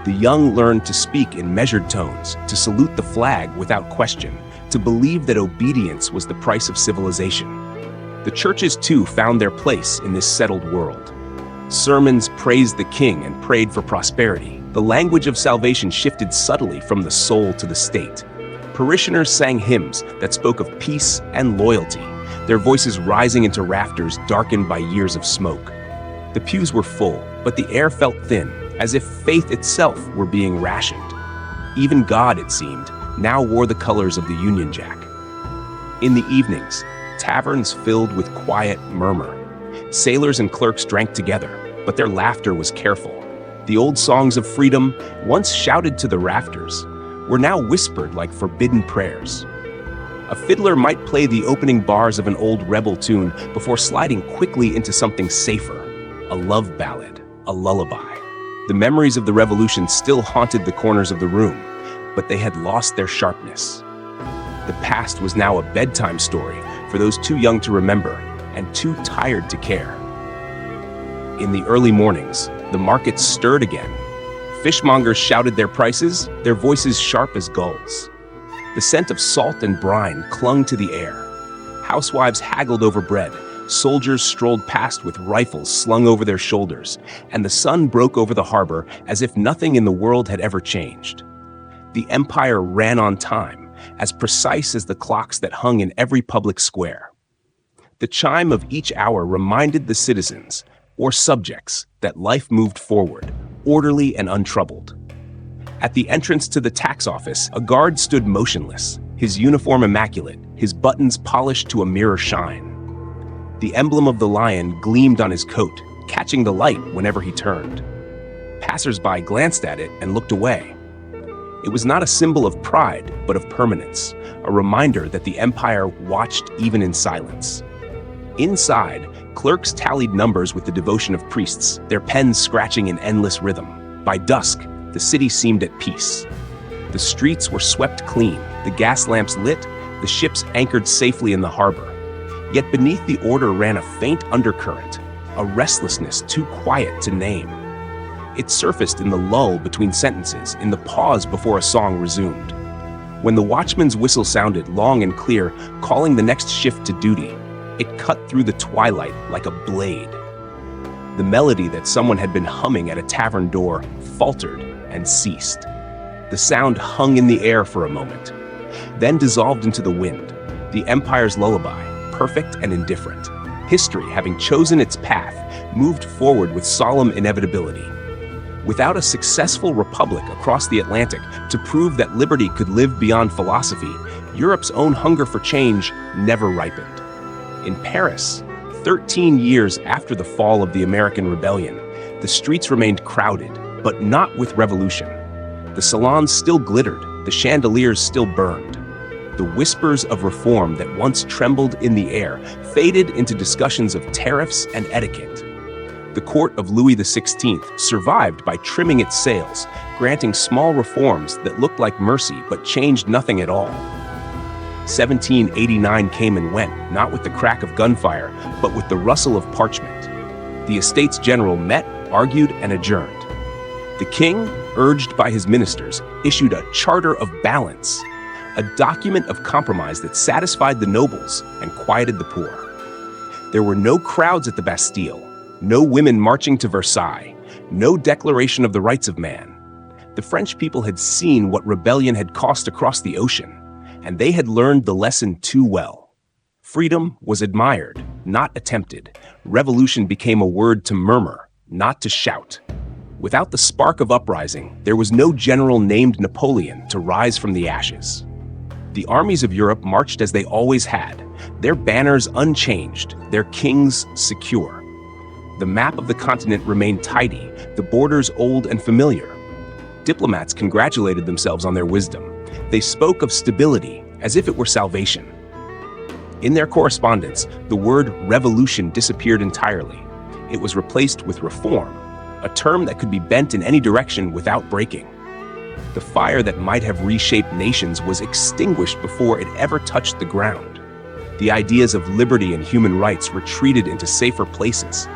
The young learned to speak in measured tones, to salute the flag without question, to believe that obedience was the price of civilization. The churches, too, found their place in this settled world. Sermons praised the king and prayed for prosperity. The language of salvation shifted subtly from the soul to the state. Parishioners sang hymns that spoke of peace and loyalty, their voices rising into rafters darkened by years of smoke. The pews were full, but the air felt thin, as if faith itself were being rationed. Even God, it seemed, now wore the colors of the Union Jack. In the evenings, taverns filled with quiet murmur. Sailors and clerks drank together, but their laughter was careful. The old songs of freedom, once shouted to the rafters, were now whispered like forbidden prayers. A fiddler might play the opening bars of an old rebel tune before sliding quickly into something safer, a love ballad, a lullaby. The memories of the revolution still haunted the corners of the room, but they had lost their sharpness. The past was now a bedtime story for those too young to remember and too tired to care. In the early mornings, the markets stirred again. Fishmongers shouted their prices, their voices sharp as gulls. The scent of salt and brine clung to the air. Housewives haggled over bread, soldiers strolled past with rifles slung over their shoulders, and the sun broke over the harbor as if nothing in the world had ever changed. The empire ran on time, as precise as the clocks that hung in every public square. The chime of each hour reminded the citizens, or subjects, that life moved forward, orderly and untroubled. At the entrance to the tax office, a guard stood motionless, his uniform immaculate, his buttons polished to a mirror shine. The emblem of the lion gleamed on his coat, catching the light whenever he turned. Passers-by glanced at it and looked away. It was not a symbol of pride, but of permanence, a reminder that the empire watched even in silence. Inside, clerks tallied numbers with the devotion of priests, their pens scratching in endless rhythm. By dusk, the city seemed at peace. The streets were swept clean, the gas lamps lit, the ships anchored safely in the harbor. Yet beneath the order ran a faint undercurrent, a restlessness too quiet to name. It surfaced in the lull between sentences, in the pause before a song resumed. When the watchman's whistle sounded long and clear, calling the next shift to duty, it cut through the twilight like a blade. The melody that someone had been humming at a tavern door faltered and ceased. The sound hung in the air for a moment, then dissolved into the wind, the empire's lullaby, perfect and indifferent. History, having chosen its path, moved forward with solemn inevitability. Without a successful republic across the Atlantic to prove that liberty could live beyond philosophy, Europe's own hunger for change never ripened. In Paris, 13 years after the fall of the American Rebellion, the streets remained crowded, but not with revolution. The salons still glittered, the chandeliers still burned. The whispers of reform that once trembled in the air faded into discussions of tariffs and etiquette. The court of Louis XVI survived by trimming its sails, granting small reforms that looked like mercy but changed nothing at all. 1789 came and went, not with the crack of gunfire, but with the rustle of parchment. The Estates General met, argued, and adjourned. The king, urged by his ministers, issued a Charter of Balance, a document of compromise that satisfied the nobles and quieted the poor. There were no crowds at the Bastille, no women marching to Versailles, no declaration of the rights of man. The French people had seen what rebellion had cost across the ocean, and they had learned the lesson too well. Freedom was admired, not attempted. Revolution became a word to murmur, not to shout. Without the spark of uprising, there was no general named Napoleon to rise from the ashes. The armies of Europe marched as they always had, their banners unchanged, their kings secure. The map of the continent remained tidy, the borders old and familiar. Diplomats congratulated themselves on their wisdom. They spoke of stability as if it were salvation. In their correspondence, the word revolution disappeared entirely. It was replaced with reform, a term that could be bent in any direction without breaking. The fire that might have reshaped nations was extinguished before it ever touched the ground. The ideas of liberty and human rights retreated into safer places.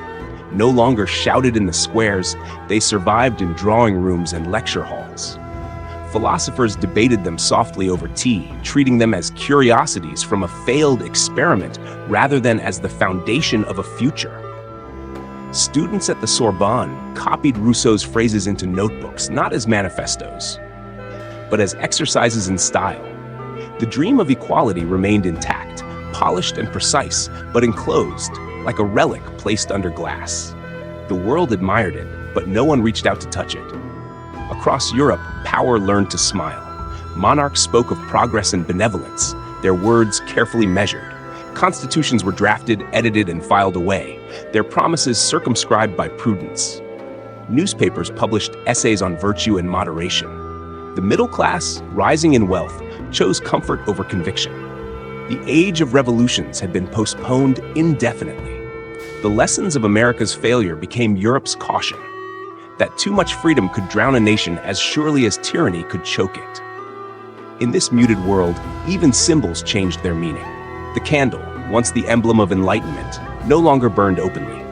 No longer shouted in the squares, they survived in drawing rooms and lecture halls. Philosophers debated them softly over tea, treating them as curiosities from a failed experiment rather than as the foundation of a future. Students at the Sorbonne copied Rousseau's phrases into notebooks, not as manifestos, but as exercises in style. The dream of equality remained intact, polished and precise, but enclosed, like a relic placed under glass. The world admired it, but no one reached out to touch it. Across Europe, power learned to smile. Monarchs spoke of progress and benevolence, their words carefully measured. Constitutions were drafted, edited, and filed away, their promises circumscribed by prudence. Newspapers published essays on virtue and moderation. The middle class, rising in wealth, chose comfort over conviction. The age of revolutions had been postponed indefinitely. The lessons of America's failure became Europe's caution, that too much freedom could drown a nation as surely as tyranny could choke it. In this muted world, even symbols changed their meaning. The candle, once the emblem of enlightenment, no longer burned openly.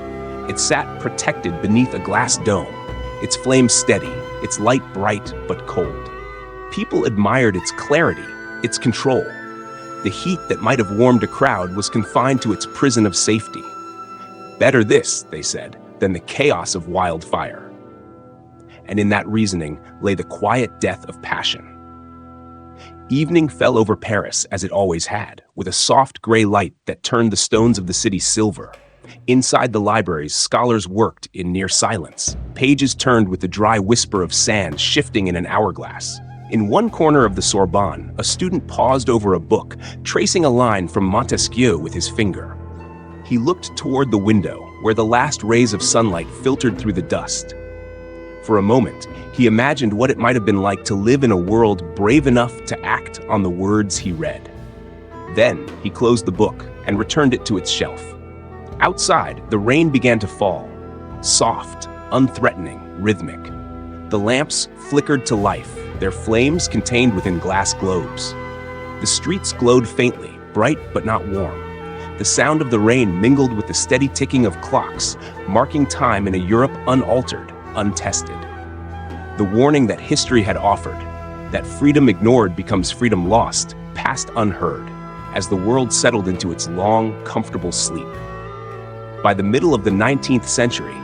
It sat protected beneath a glass dome, its flame steady, its light bright but cold. People admired its clarity, its control. The heat that might have warmed a crowd was confined to its prison of safety. Better this, they said, than the chaos of wildfire. And in that reasoning lay the quiet death of passion. Evening fell over Paris as it always had, with a soft gray light that turned the stones of the city silver. Inside the libraries, scholars worked in near silence. Pages turned with the dry whisper of sand shifting in an hourglass. In one corner of the Sorbonne, a student paused over a book, tracing a line from Montesquieu with his finger. He looked toward the window, where the last rays of sunlight filtered through the dust. For a moment, he imagined what it might have been like to live in a world brave enough to act on the words he read. Then he closed the book and returned it to its shelf. Outside, the rain began to fall, soft, unthreatening, rhythmic. The lamps flickered to life, their flames contained within glass globes. The streets glowed faintly, bright but not warm. The sound of the rain mingled with the steady ticking of clocks, marking time in a Europe unaltered, untested. The warning that history had offered, that freedom ignored becomes freedom lost, passed unheard, as the world settled into its long, comfortable sleep. By the middle of the 19th century,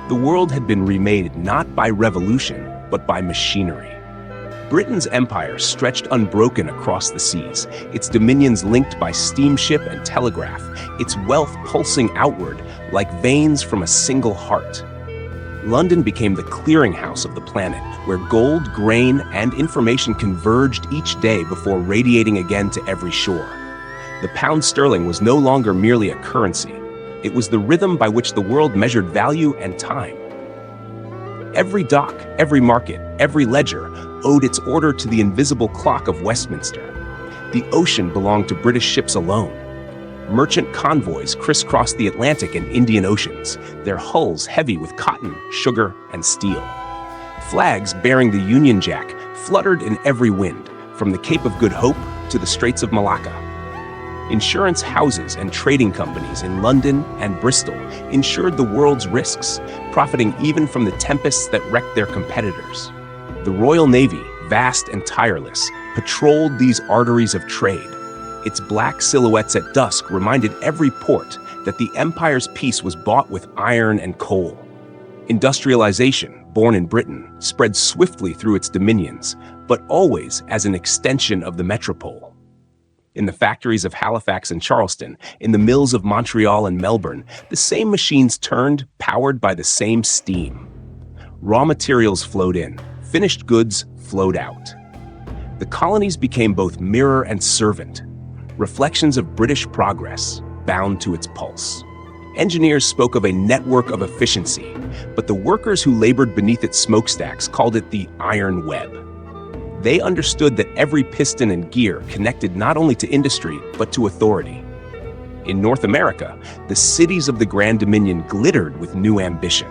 the world had been remade not by revolution, but by machinery. Britain's empire stretched unbroken across the seas, its dominions linked by steamship and telegraph, its wealth pulsing outward like veins from a single heart. London became the clearinghouse of the planet, where gold, grain, and information converged each day before radiating again to every shore. The pound sterling was no longer merely a currency. It was the rhythm by which the world measured value and time. Every dock, every market, every ledger owed its order to the invisible clock of Westminster. The ocean belonged to British ships alone. Merchant convoys crisscrossed the Atlantic and Indian Oceans, their hulls heavy with cotton, sugar, and steel. Flags bearing the Union Jack fluttered in every wind, from the Cape of Good Hope to the Straits of Malacca. Insurance houses and trading companies in London and Bristol insured the world's risks, profiting even from the tempests that wrecked their competitors. The Royal Navy, vast and tireless, patrolled these arteries of trade. Its black silhouettes at dusk reminded every port that the empire's peace was bought with iron and coal. Industrialization, born in Britain, spread swiftly through its dominions, but always as an extension of the metropole. In the factories of Halifax and Charleston, in the mills of Montreal and Melbourne, the same machines turned, powered by the same steam. Raw materials flowed in, finished goods flowed out. The colonies became both mirror and servant, reflections of British progress, bound to its pulse. Engineers spoke of a network of efficiency, but the workers who labored beneath its smokestacks called it the iron web. They understood that every piston and gear connected not only to industry, but to authority. In North America, the cities of the Grand Dominion glittered with new ambition.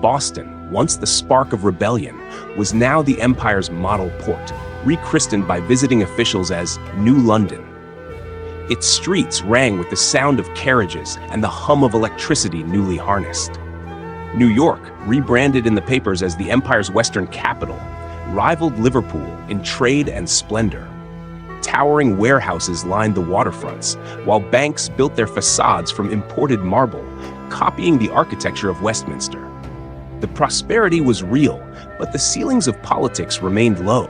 Boston, once the spark of rebellion, was now the empire's model port, rechristened by visiting officials as New London. Its streets rang with the sound of carriages and the hum of electricity newly harnessed. New York, rebranded in the papers as the empire's western capital, rivaled Liverpool in trade and splendor. Towering warehouses lined the waterfronts, while banks built their facades from imported marble, copying the architecture of Westminster. The prosperity was real, but the ceilings of politics remained low.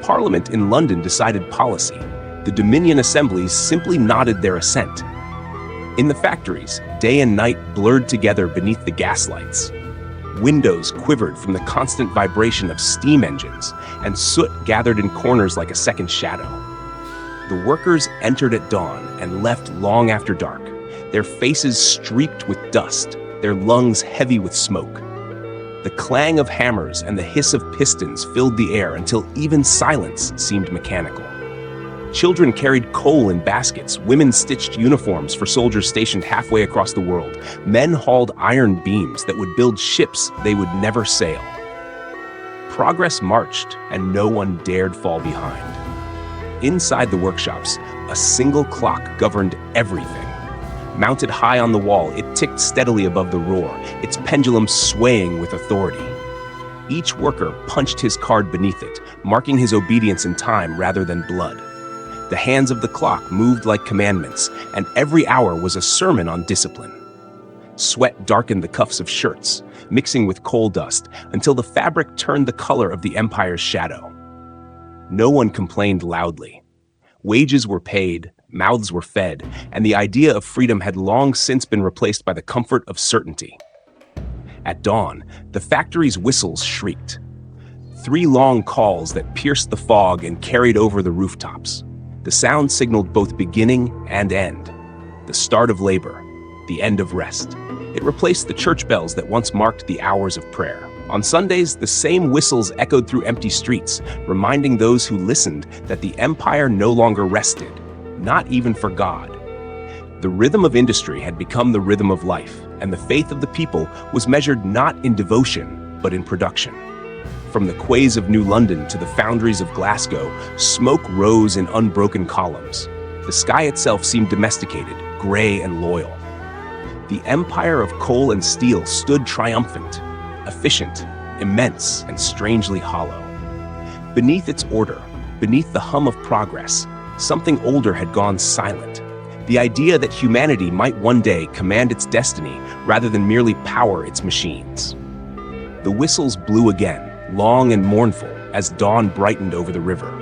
Parliament in London decided policy. The Dominion assemblies simply nodded their assent. In the factories, day and night blurred together beneath the gaslights. Windows quivered from the constant vibration of steam engines, and soot gathered in corners like a second shadow. The workers entered at dawn and left long after dark, their faces streaked with dust, their lungs heavy with smoke. The clang of hammers and the hiss of pistons filled the air until even silence seemed mechanical. Children carried coal in baskets, women stitched uniforms for soldiers stationed halfway across the world, men hauled iron beams that would build ships they would never sail. Progress marched, and no one dared fall behind. Inside the workshops, a single clock governed everything. Mounted high on the wall, it ticked steadily above the roar, its pendulum swaying with authority. Each worker punched his card beneath it, marking his obedience in time rather than blood. The hands of the clock moved like commandments, and every hour was a sermon on discipline. Sweat darkened the cuffs of shirts, mixing with coal dust, until the fabric turned the color of the empire's shadow. No one complained loudly. Wages were paid, mouths were fed, and the idea of freedom had long since been replaced by the comfort of certainty. At dawn, the factory's whistles shrieked. 3 long calls that pierced the fog and carried over the rooftops. The sound signaled both beginning and end. The start of labor, the end of rest. It replaced the church bells that once marked the hours of prayer. On Sundays, the same whistles echoed through empty streets, reminding those who listened that the empire no longer rested, not even for God. The rhythm of industry had become the rhythm of life, and the faith of the people was measured not in devotion, but in production. From the quays of New London to the foundries of Glasgow, smoke rose in unbroken columns. The sky itself seemed domesticated, gray and loyal. The empire of coal and steel stood triumphant, efficient, immense, and strangely hollow. Beneath its order, beneath the hum of progress, something older had gone silent. The idea that humanity might one day command its destiny rather than merely power its machines. The whistles blew again, long and mournful, as dawn brightened over the river.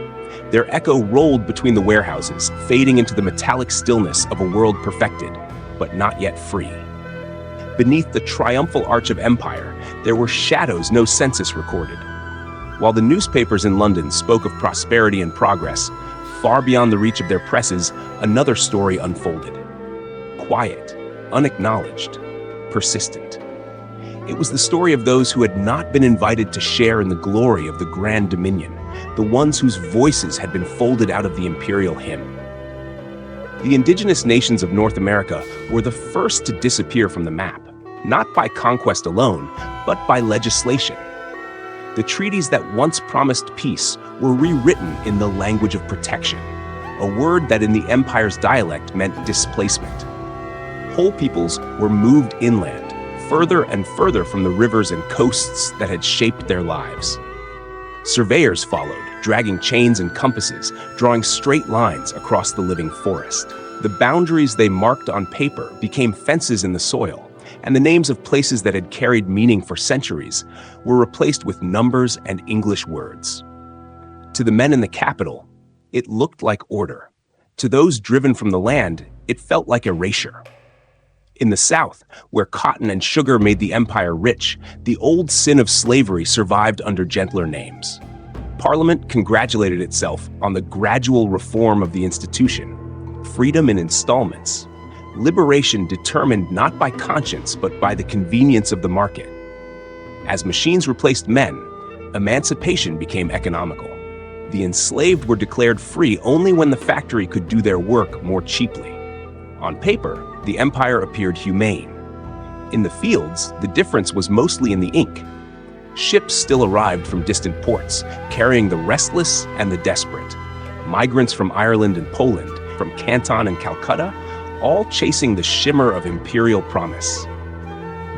Their echo rolled between the warehouses, fading into the metallic stillness of a world perfected, but not yet free. Beneath the triumphal arch of empire, there were shadows no census recorded. While the newspapers in London spoke of prosperity and progress, far beyond the reach of their presses, another story unfolded. Quiet, unacknowledged, persistent. It was the story of those who had not been invited to share in the glory of the Grand Dominion, the ones whose voices had been folded out of the imperial hymn. The indigenous nations of North America were the first to disappear from the map, not by conquest alone, but by legislation. The treaties that once promised peace were rewritten in the language of protection, a word that in the empire's dialect meant displacement. Whole peoples were moved inland, further and further from the rivers and coasts that had shaped their lives. Surveyors followed, dragging chains and compasses, drawing straight lines across the living forest. The boundaries they marked on paper became fences in the soil, and the names of places that had carried meaning for centuries were replaced with numbers and English words. To the men in the capital, it looked like order. To those driven from the land, it felt like erasure. In the South, where cotton and sugar made the empire rich, the old sin of slavery survived under gentler names. Parliament congratulated itself on the gradual reform of the institution, freedom in installments, liberation determined not by conscience but by the convenience of the market. As machines replaced men, emancipation became economical. The enslaved were declared free only when the factory could do their work more cheaply. On paper, the empire appeared humane. In the fields, the difference was mostly in the ink. Ships still arrived from distant ports, carrying the restless and the desperate. Migrants from Ireland and Poland, from Canton and Calcutta, all chasing the shimmer of imperial promise.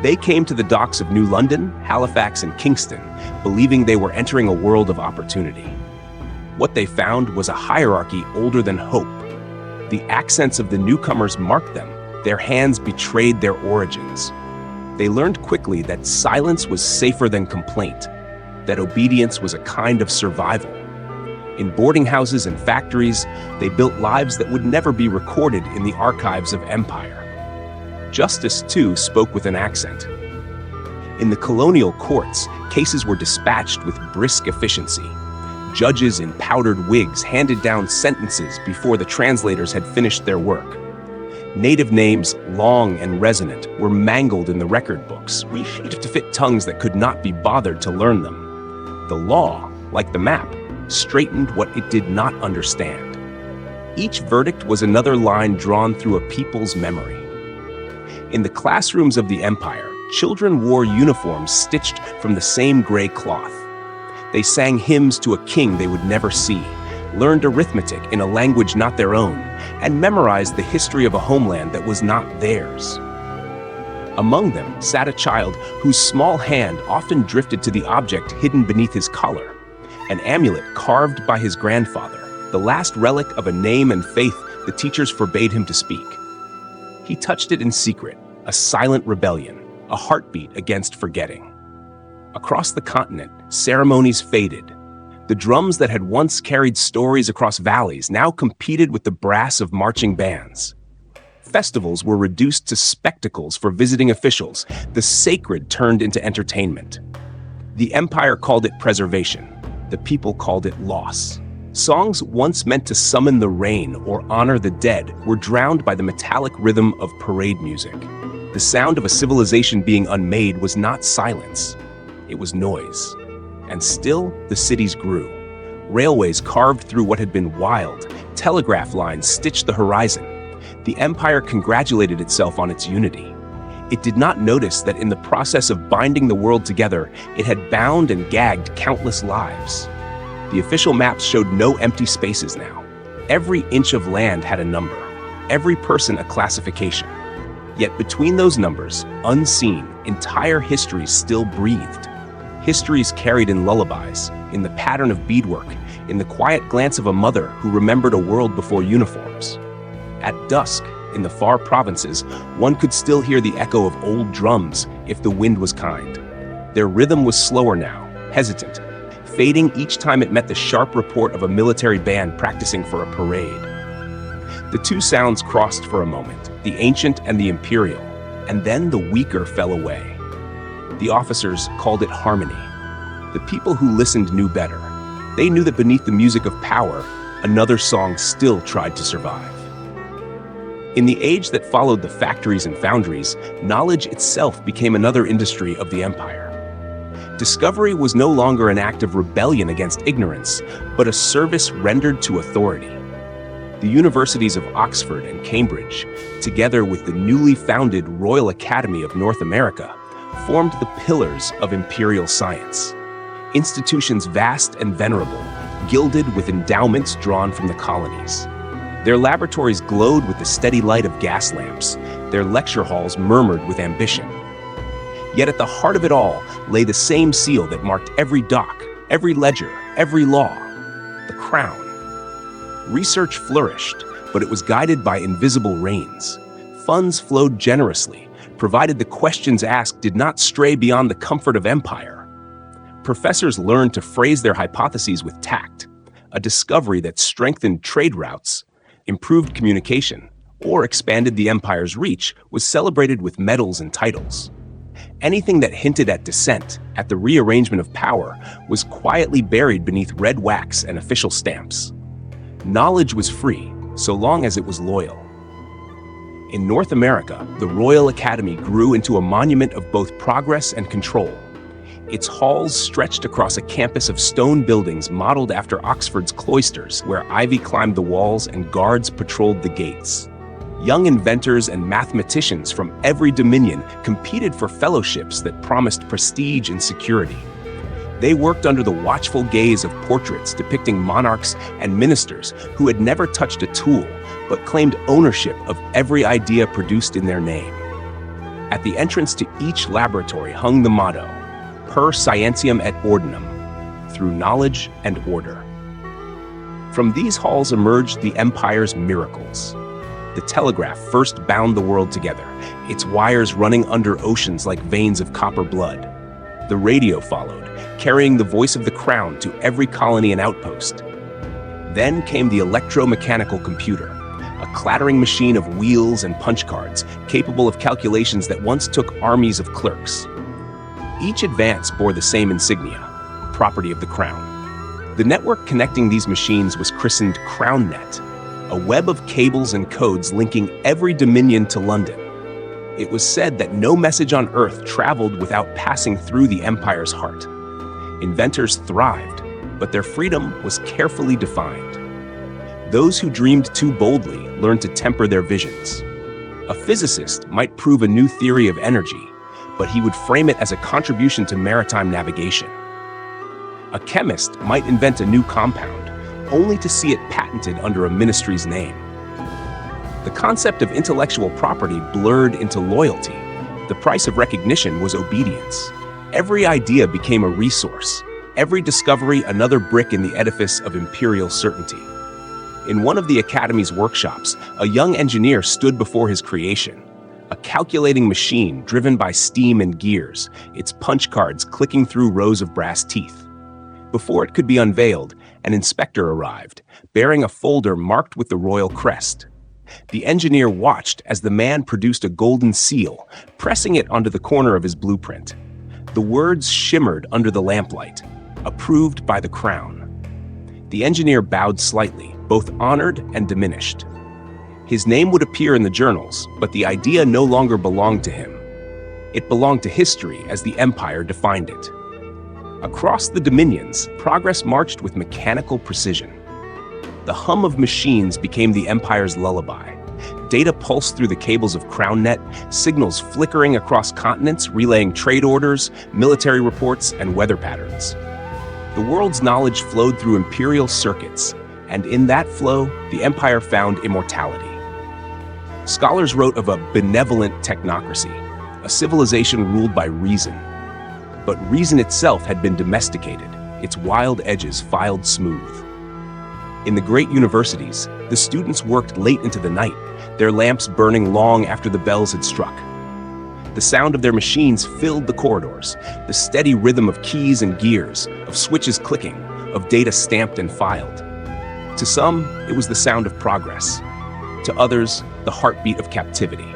They came to the docks of New London, Halifax, and Kingston, believing they were entering a world of opportunity. What they found was a hierarchy older than hope. The accents of the newcomers marked them. Their hands betrayed their origins. They learned quickly that silence was safer than complaint, that obedience was a kind of survival. In boarding houses and factories, they built lives that would never be recorded in the archives of empire. Justice, too, spoke with an accent. In the colonial courts, cases were dispatched with brisk efficiency. Judges in powdered wigs handed down sentences before the translators had finished their work. Native names, long and resonant, were mangled in the record books, reshaped to fit tongues that could not be bothered to learn them. The law, like the map, straightened what it did not understand. Each verdict was another line drawn through a people's memory. In the classrooms of the empire, children wore uniforms stitched from the same gray cloth. They sang hymns to a king they would never see, learned arithmetic in a language not their own, and memorized the history of a homeland that was not theirs. Among them sat a child whose small hand often drifted to the object hidden beneath his collar, an amulet carved by his grandfather, the last relic of a name and faith the teachers forbade him to speak. He touched it in secret, a silent rebellion, a heartbeat against forgetting. Across the continent, ceremonies faded. The drums that had once carried stories across valleys now competed with the brass of marching bands. Festivals were reduced to spectacles for visiting officials. The sacred turned into entertainment. The empire called it preservation. The people called it loss. Songs once meant to summon the rain or honor the dead were drowned by the metallic rhythm of parade music. The sound of a civilization being unmade was not silence. It was noise. And still, the cities grew. Railways carved through what had been wild. Telegraph lines stitched the horizon. The empire congratulated itself on its unity. It did not notice that in the process of binding the world together, it had bound and gagged countless lives. The official maps showed no empty spaces now. Every inch of land had a number, every person a classification. Yet between those numbers, unseen, entire histories still breathed. Histories carried in lullabies, in the pattern of beadwork, in the quiet glance of a mother who remembered a world before uniforms. At dusk, in the far provinces, one could still hear the echo of old drums if the wind was kind. Their rhythm was slower now, hesitant, fading each time it met the sharp report of a military band practicing for a parade. The two sounds crossed for a moment, the ancient and the imperial, and then the weaker fell away. The officers called it harmony. The people who listened knew better. They knew that beneath the music of power, another song still tried to survive. In the age that followed the factories and foundries, knowledge itself became another industry of the empire. Discovery was no longer an act of rebellion against ignorance, but a service rendered to authority. The universities of Oxford and Cambridge, together with the newly founded Royal Academy of North America, formed the pillars of imperial science. Institutions vast and venerable, gilded with endowments drawn from the colonies. Their laboratories glowed with the steady light of gas lamps. Their lecture halls murmured with ambition. Yet at the heart of it all lay the same seal that marked every dock, every ledger, every law: the crown. Research flourished, but it was guided by invisible reins. Funds flowed generously, provided the questions asked did not stray beyond the comfort of empire. Professors learned to phrase their hypotheses with tact, a discovery that strengthened trade routes, improved communication, or expanded the empire's reach was celebrated with medals and titles. Anything that hinted at dissent, at the rearrangement of power, was quietly buried beneath red wax and official stamps. Knowledge was free, so long as it was loyal. In North America, the Royal Academy grew into a monument of both progress and control. Its halls stretched across a campus of stone buildings modeled after Oxford's cloisters, where ivy climbed the walls and guards patrolled the gates. Young inventors and mathematicians from every dominion competed for fellowships that promised prestige and security. They worked under the watchful gaze of portraits depicting monarchs and ministers who had never touched a tool, but claimed ownership of every idea produced in their name. At the entrance to each laboratory hung the motto, Per Scientiam et Ordinum, through knowledge and order. From these halls emerged the empire's miracles. The telegraph first bound the world together, its wires running under oceans like veins of copper blood. The radio followed, carrying the voice of the crown to every colony and outpost. Then came the electromechanical computer, a clattering machine of wheels and punch cards, capable of calculations that once took armies of clerks. Each advance bore the same insignia, property of the crown. The network connecting these machines was christened CrownNet, a web of cables and codes linking every dominion to London. It was said that no message on Earth traveled without passing through the empire's heart. Inventors thrived, but their freedom was carefully defined. Those who dreamed too boldly learned to temper their visions. A physicist might prove a new theory of energy, but he would frame it as a contribution to maritime navigation. A chemist might invent a new compound, only to see it patented under a ministry's name. The concept of intellectual property blurred into loyalty. The price of recognition was obedience. Every idea became a resource, every discovery another brick in the edifice of imperial certainty. In one of the Academy's workshops, a young engineer stood before his creation, a calculating machine driven by steam and gears, its punch cards clicking through rows of brass teeth. Before it could be unveiled, an inspector arrived, bearing a folder marked with the royal crest. The engineer watched as the man produced a golden seal, pressing it onto the corner of his blueprint. The words shimmered under the lamplight, "Approved by the Crown." The engineer bowed slightly, both honored and diminished. His name would appear in the journals, but the idea no longer belonged to him. It belonged to history as the Empire defined it. Across the dominions, progress marched with mechanical precision. The hum of machines became the Empire's lullaby. Data pulsed through the cables of CrownNet, signals flickering across continents, relaying trade orders, military reports, and weather patterns. The world's knowledge flowed through imperial circuits, and in that flow, the Empire found immortality. Scholars wrote of a benevolent technocracy, a civilization ruled by reason. But reason itself had been domesticated, its wild edges filed smooth. In the great universities, the students worked late into the night, their lamps burning long after the bells had struck. The sound of their machines filled the corridors, the steady rhythm of keys and gears, of switches clicking, of data stamped and filed. To some, it was the sound of progress. To others, the heartbeat of captivity.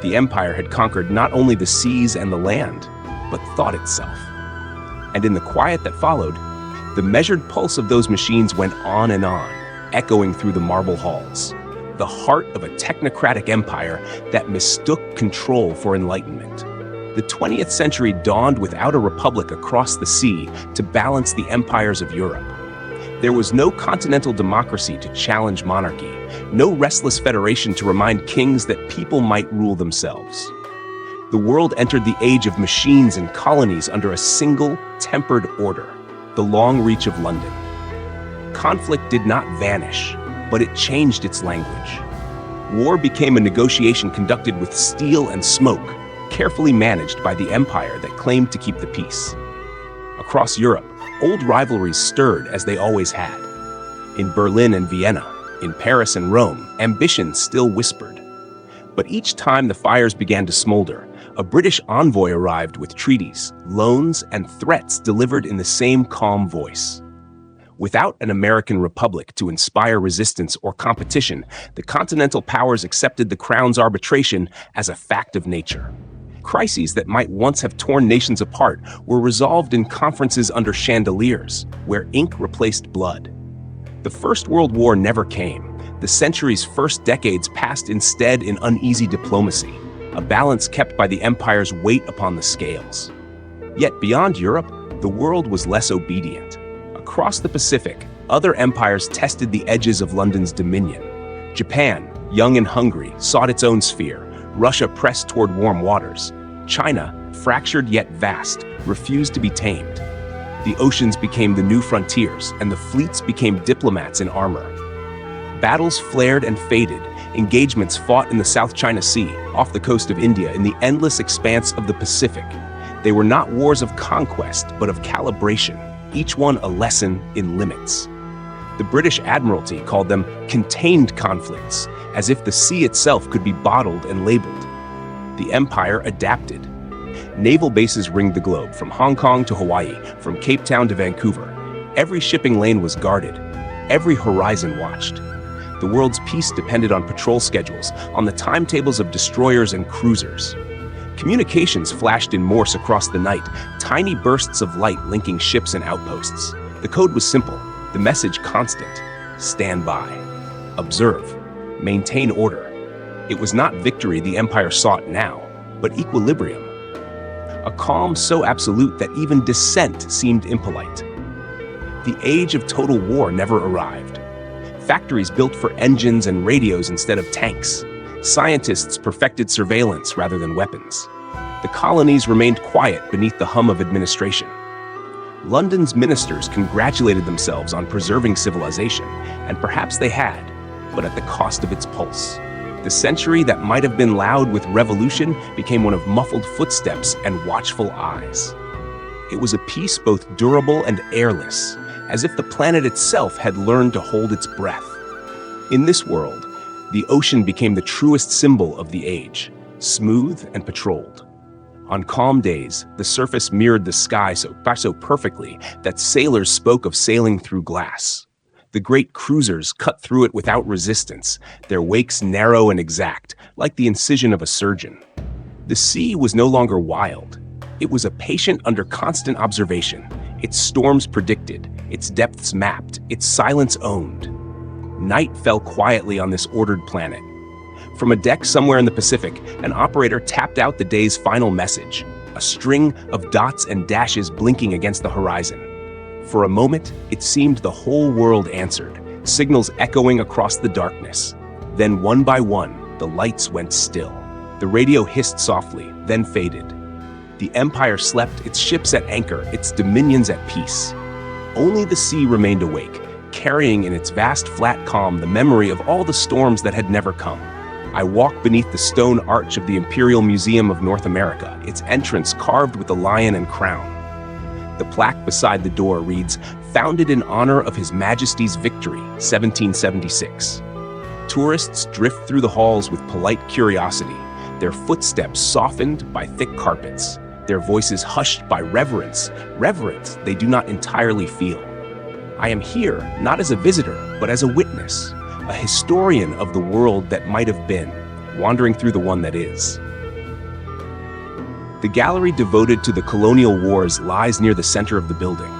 The Empire had conquered not only the seas and the land, but thought itself. And in the quiet that followed, the measured pulse of those machines went on and on, echoing through the marble halls. The heart of a technocratic empire that mistook control for enlightenment. The 20th century dawned without a republic across the sea to balance the empires of Europe. There was no continental democracy to challenge monarchy, no restless federation to remind kings that people might rule themselves. The world entered the age of machines and colonies under a single, tempered order, the long reach of London. Conflict did not vanish, but it changed its language. War became a negotiation conducted with steel and smoke, carefully managed by the empire that claimed to keep the peace. Across Europe, old rivalries stirred as they always had. In Berlin and Vienna, in Paris and Rome, ambition still whispered. But each time the fires began to smolder, a British envoy arrived with treaties, loans, and threats delivered in the same calm voice. Without an American republic to inspire resistance or competition, the continental powers accepted the Crown's arbitration as a fact of nature. Crises that might once have torn nations apart were resolved in conferences under chandeliers, where ink replaced blood. The First World War never came. The century's first decades passed instead in uneasy diplomacy, a balance kept by the empire's weight upon the scales. Yet beyond Europe, the world was less obedient. Across the Pacific, other empires tested the edges of London's dominion. Japan, young and hungry, sought its own sphere. Russia pressed toward warm waters. China, fractured yet vast, refused to be tamed. The oceans became the new frontiers, and the fleets became diplomats in armor. Battles flared and faded, engagements fought in the South China Sea, off the coast of India, in the endless expanse of the Pacific. They were not wars of conquest, but of calibration, each one a lesson in limits. The British Admiralty called them contained conflicts, as if the sea itself could be bottled and labeled. The empire adapted. Naval bases ringed the globe, from Hong Kong to Hawaii, from Cape Town to Vancouver. Every shipping lane was guarded. Every horizon watched. The world's peace depended on patrol schedules, on the timetables of destroyers and cruisers. Communications flashed in Morse across the night, tiny bursts of light linking ships and outposts. The code was simple, the message constant: stand by, observe, maintain order. It was not victory the empire sought now, but equilibrium. A calm so absolute that even dissent seemed impolite. The age of total war never arrived. Factories built for engines and radios instead of tanks. Scientists perfected surveillance rather than weapons. The colonies remained quiet beneath the hum of administration. London's ministers congratulated themselves on preserving civilization, and perhaps they had, but at the cost of its pulse. The century that might have been loud with revolution became one of muffled footsteps and watchful eyes. It was a peace both durable and airless, as if the planet itself had learned to hold its breath. In this world, the ocean became the truest symbol of the age, smooth and patrolled. On calm days, the surface mirrored the sky so perfectly that sailors spoke of sailing through glass. The great cruisers cut through it without resistance, their wakes narrow and exact, like the incision of a surgeon. The sea was no longer wild. It was a patient under constant observation, its storms predicted, its depths mapped, its silence owned. Night fell quietly on this ordered planet. From a deck somewhere in the Pacific, an operator tapped out the day's final message, a string of dots and dashes blinking against the horizon. For a moment, it seemed the whole world answered, signals echoing across the darkness. Then one by one, the lights went still. The radio hissed softly, then faded. The Empire slept, its ships at anchor, its dominions at peace. Only the sea remained awake, carrying in its vast flat calm the memory of all the storms that had never come. I walked beneath the stone arch of the Imperial Museum of North America, its entrance carved with the lion and crown. The plaque beside the door reads, "Founded in honor of His Majesty's victory, 1776. Tourists drift through the halls with polite curiosity, their footsteps softened by thick carpets, their voices hushed by reverence they do not entirely feel. I am here not as a visitor, but as a witness, a historian of the world that might have been, wandering through the one that is." The gallery devoted to the colonial wars lies near the center of the building.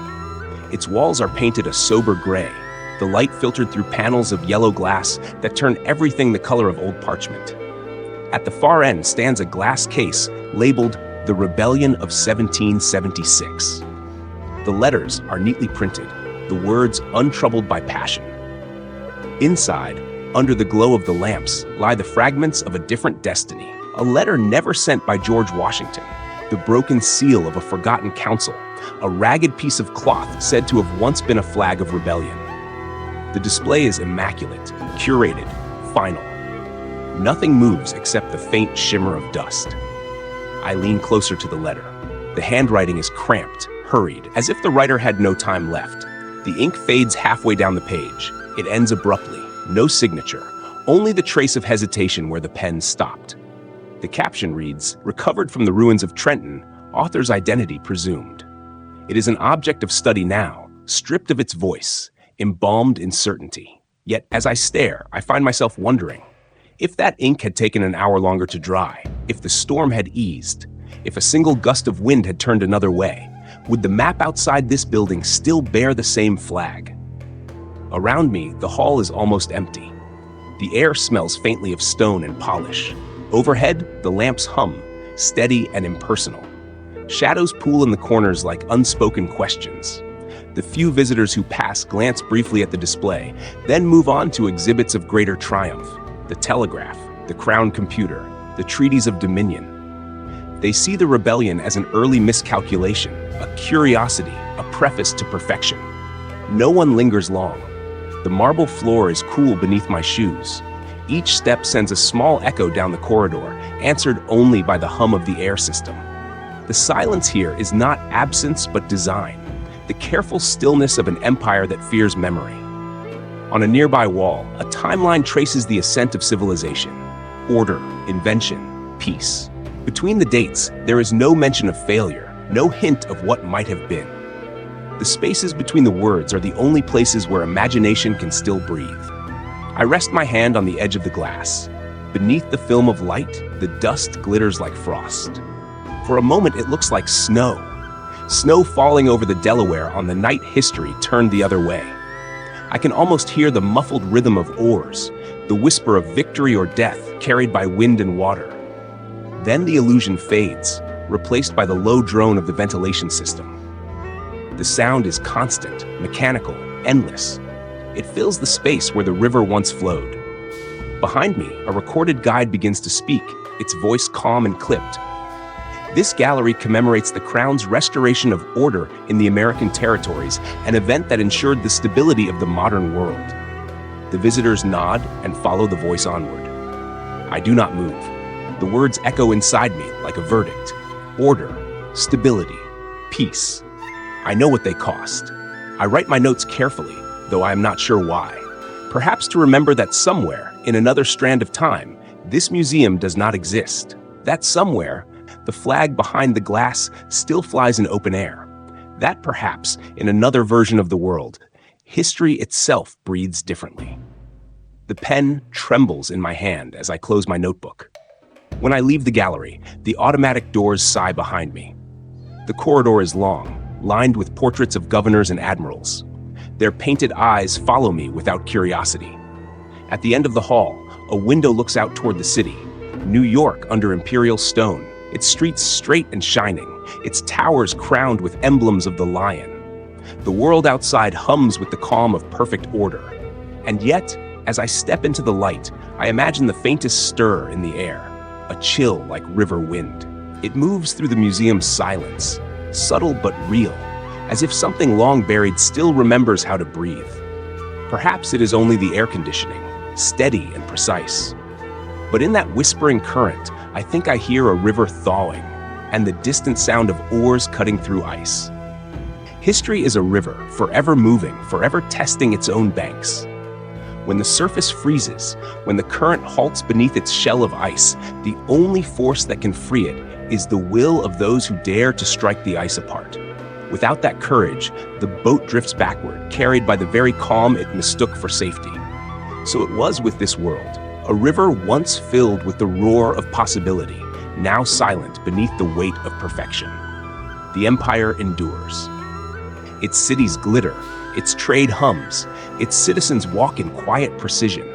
Its walls are painted a sober gray, the light filtered through panels of yellow glass that turn everything the color of old parchment. At the far end stands a glass case labeled "The Rebellion of 1776. The letters are neatly printed, the words untroubled by passion. Inside, under the glow of the lamps, lie the fragments of a different destiny, a letter never sent by George Washington, the broken seal of a forgotten council, a ragged piece of cloth said to have once been a flag of rebellion. The display is immaculate, curated, final. Nothing moves except the faint shimmer of dust. I lean closer to the letter. The handwriting is cramped, hurried, as if the writer had no time left. The ink fades halfway down the page. It ends abruptly, no signature, only the trace of hesitation where the pen stopped. The caption reads, "Recovered from the ruins of Trenton, author's identity presumed." It is an object of study now, stripped of its voice, embalmed in certainty. Yet as I stare, I find myself wondering, if that ink had taken an hour longer to dry, if the storm had eased, if a single gust of wind had turned another way, would the map outside this building still bear the same flag? Around me, the hall is almost empty. The air smells faintly of stone and polish. Overhead, the lamps hum, steady and impersonal. Shadows pool in the corners like unspoken questions. The few visitors who pass glance briefly at the display, then move on to exhibits of greater triumph. The telegraph, the crown computer, the treaties of dominion. They see the rebellion as an early miscalculation, a curiosity, a preface to perfection. No one lingers long. The marble floor is cool beneath my shoes. Each step sends a small echo down the corridor, answered only by the hum of the air system. The silence here is not absence but design, the careful stillness of an empire that fears memory. On a nearby wall, a timeline traces the ascent of civilization. Order, invention, peace. Between the dates, there is no mention of failure, no hint of what might have been. The spaces between the words are the only places where imagination can still breathe. I rest my hand on the edge of the glass. Beneath the film of light, the dust glitters like frost. For a moment, it looks like snow. Snow falling over the Delaware on the night history turned the other way. I can almost hear the muffled rhythm of oars, the whisper of victory or death carried by wind and water. Then the illusion fades, replaced by the low drone of the ventilation system. The sound is constant, mechanical, endless. It fills the space where the river once flowed. Behind me, a recorded guide begins to speak, its voice calm and clipped. This gallery commemorates the Crown's restoration of order in the American territories, an event that ensured the stability of the modern world. The visitors nod and follow the voice onward. I do not move. The words echo inside me like a verdict. Order, stability, peace. I know what they cost. I write my notes carefully, though I am not sure why. Perhaps to remember that somewhere, in another strand of time, this museum does not exist. That somewhere, The flag behind the glass still flies in open air. That perhaps, in another version of the world, history itself breathes differently. The pen trembles in my hand as I close my notebook. When I leave the gallery, the automatic doors sigh behind me. The corridor is long, lined with portraits of governors and admirals. Their painted eyes follow me without curiosity. At the end of the hall, a window looks out toward the city. New York under imperial stone, its streets straight and shining, its towers crowned with emblems of the lion. The world outside hums with the calm of perfect order. And yet, as I step into the light, I imagine the faintest stir in the air, a chill like river wind. It moves through the museum's silence, subtle but real, as if something long buried still remembers how to breathe. Perhaps it is only the air conditioning, steady and precise. But in that whispering current, I think I hear a river thawing, and the distant sound of oars cutting through ice. History is a river, forever moving, forever testing its own banks. When the surface freezes, when the current halts beneath its shell of ice, the only force that can free it is the will of those who dare to strike the ice apart. Without that courage, the boat drifts backward, carried by the very calm it mistook for safety. So it was with this world, a river once filled with the roar of possibility, now silent beneath the weight of perfection. The empire endures. Its cities glitter, its trade hums, its citizens walk in quiet precision.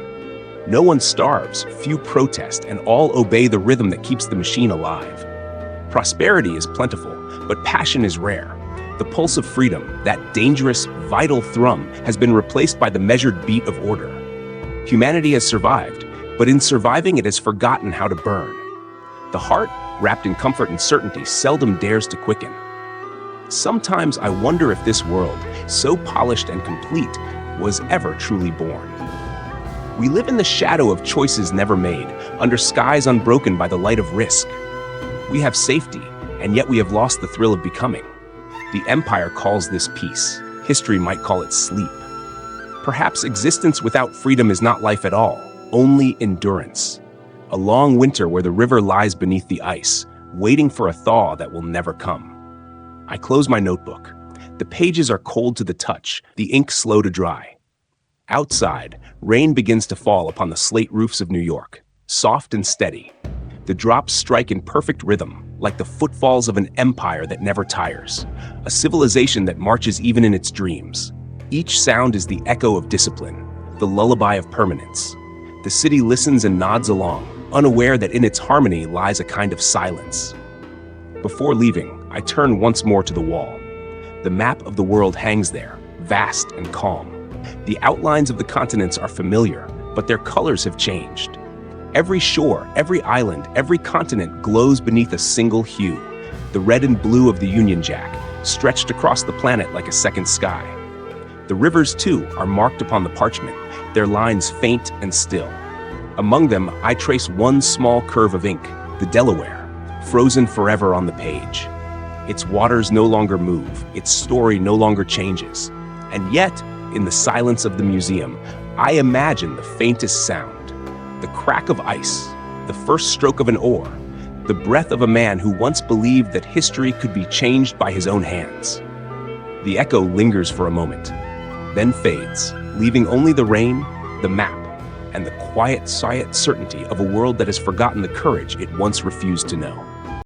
No one starves, few protest, and all obey the rhythm that keeps the machine alive. Prosperity is plentiful, but passion is rare. The pulse of freedom, that dangerous, vital thrum, has been replaced by the measured beat of order. Humanity has survived, but in surviving it has forgotten how to burn. The heart, wrapped in comfort and certainty, seldom dares to quicken. Sometimes I wonder if this world, so polished and complete, was ever truly born. We live in the shadow of choices never made, under skies unbroken by the light of risk. We have safety, and yet we have lost the thrill of becoming. The empire calls this peace. History might call it sleep. Perhaps existence without freedom is not life at all, only endurance. A long winter where the river lies beneath the ice, waiting for a thaw that will never come. I close my notebook. The pages are cold to the touch, the ink slow to dry. Outside, rain begins to fall upon the slate roofs of New York, soft and steady. The drops strike in perfect rhythm, like the footfalls of an empire that never tires, a civilization that marches even in its dreams. Each sound is the echo of discipline, the lullaby of permanence. The city listens and nods along, unaware that in its harmony lies a kind of silence. Before leaving, I turn once more to the wall. The map of the world hangs there, vast and calm. The outlines of the continents are familiar, but their colors have changed. Every shore, every island, every continent glows beneath a single hue, the red and blue of the Union Jack, stretched across the planet like a second sky. The rivers, too, are marked upon the parchment, their lines faint and still. Among them, I trace one small curve of ink, the Delaware, frozen forever on the page. Its waters no longer move, its story no longer changes. And yet, in the silence of the museum, I imagine the faintest sound, the crack of ice, the first stroke of an oar, the breath of a man who once believed that history could be changed by his own hands. The echo lingers for a moment, then fades, leaving only the rain, the map, and the quiet certainty of a world that has forgotten the courage it once refused to know.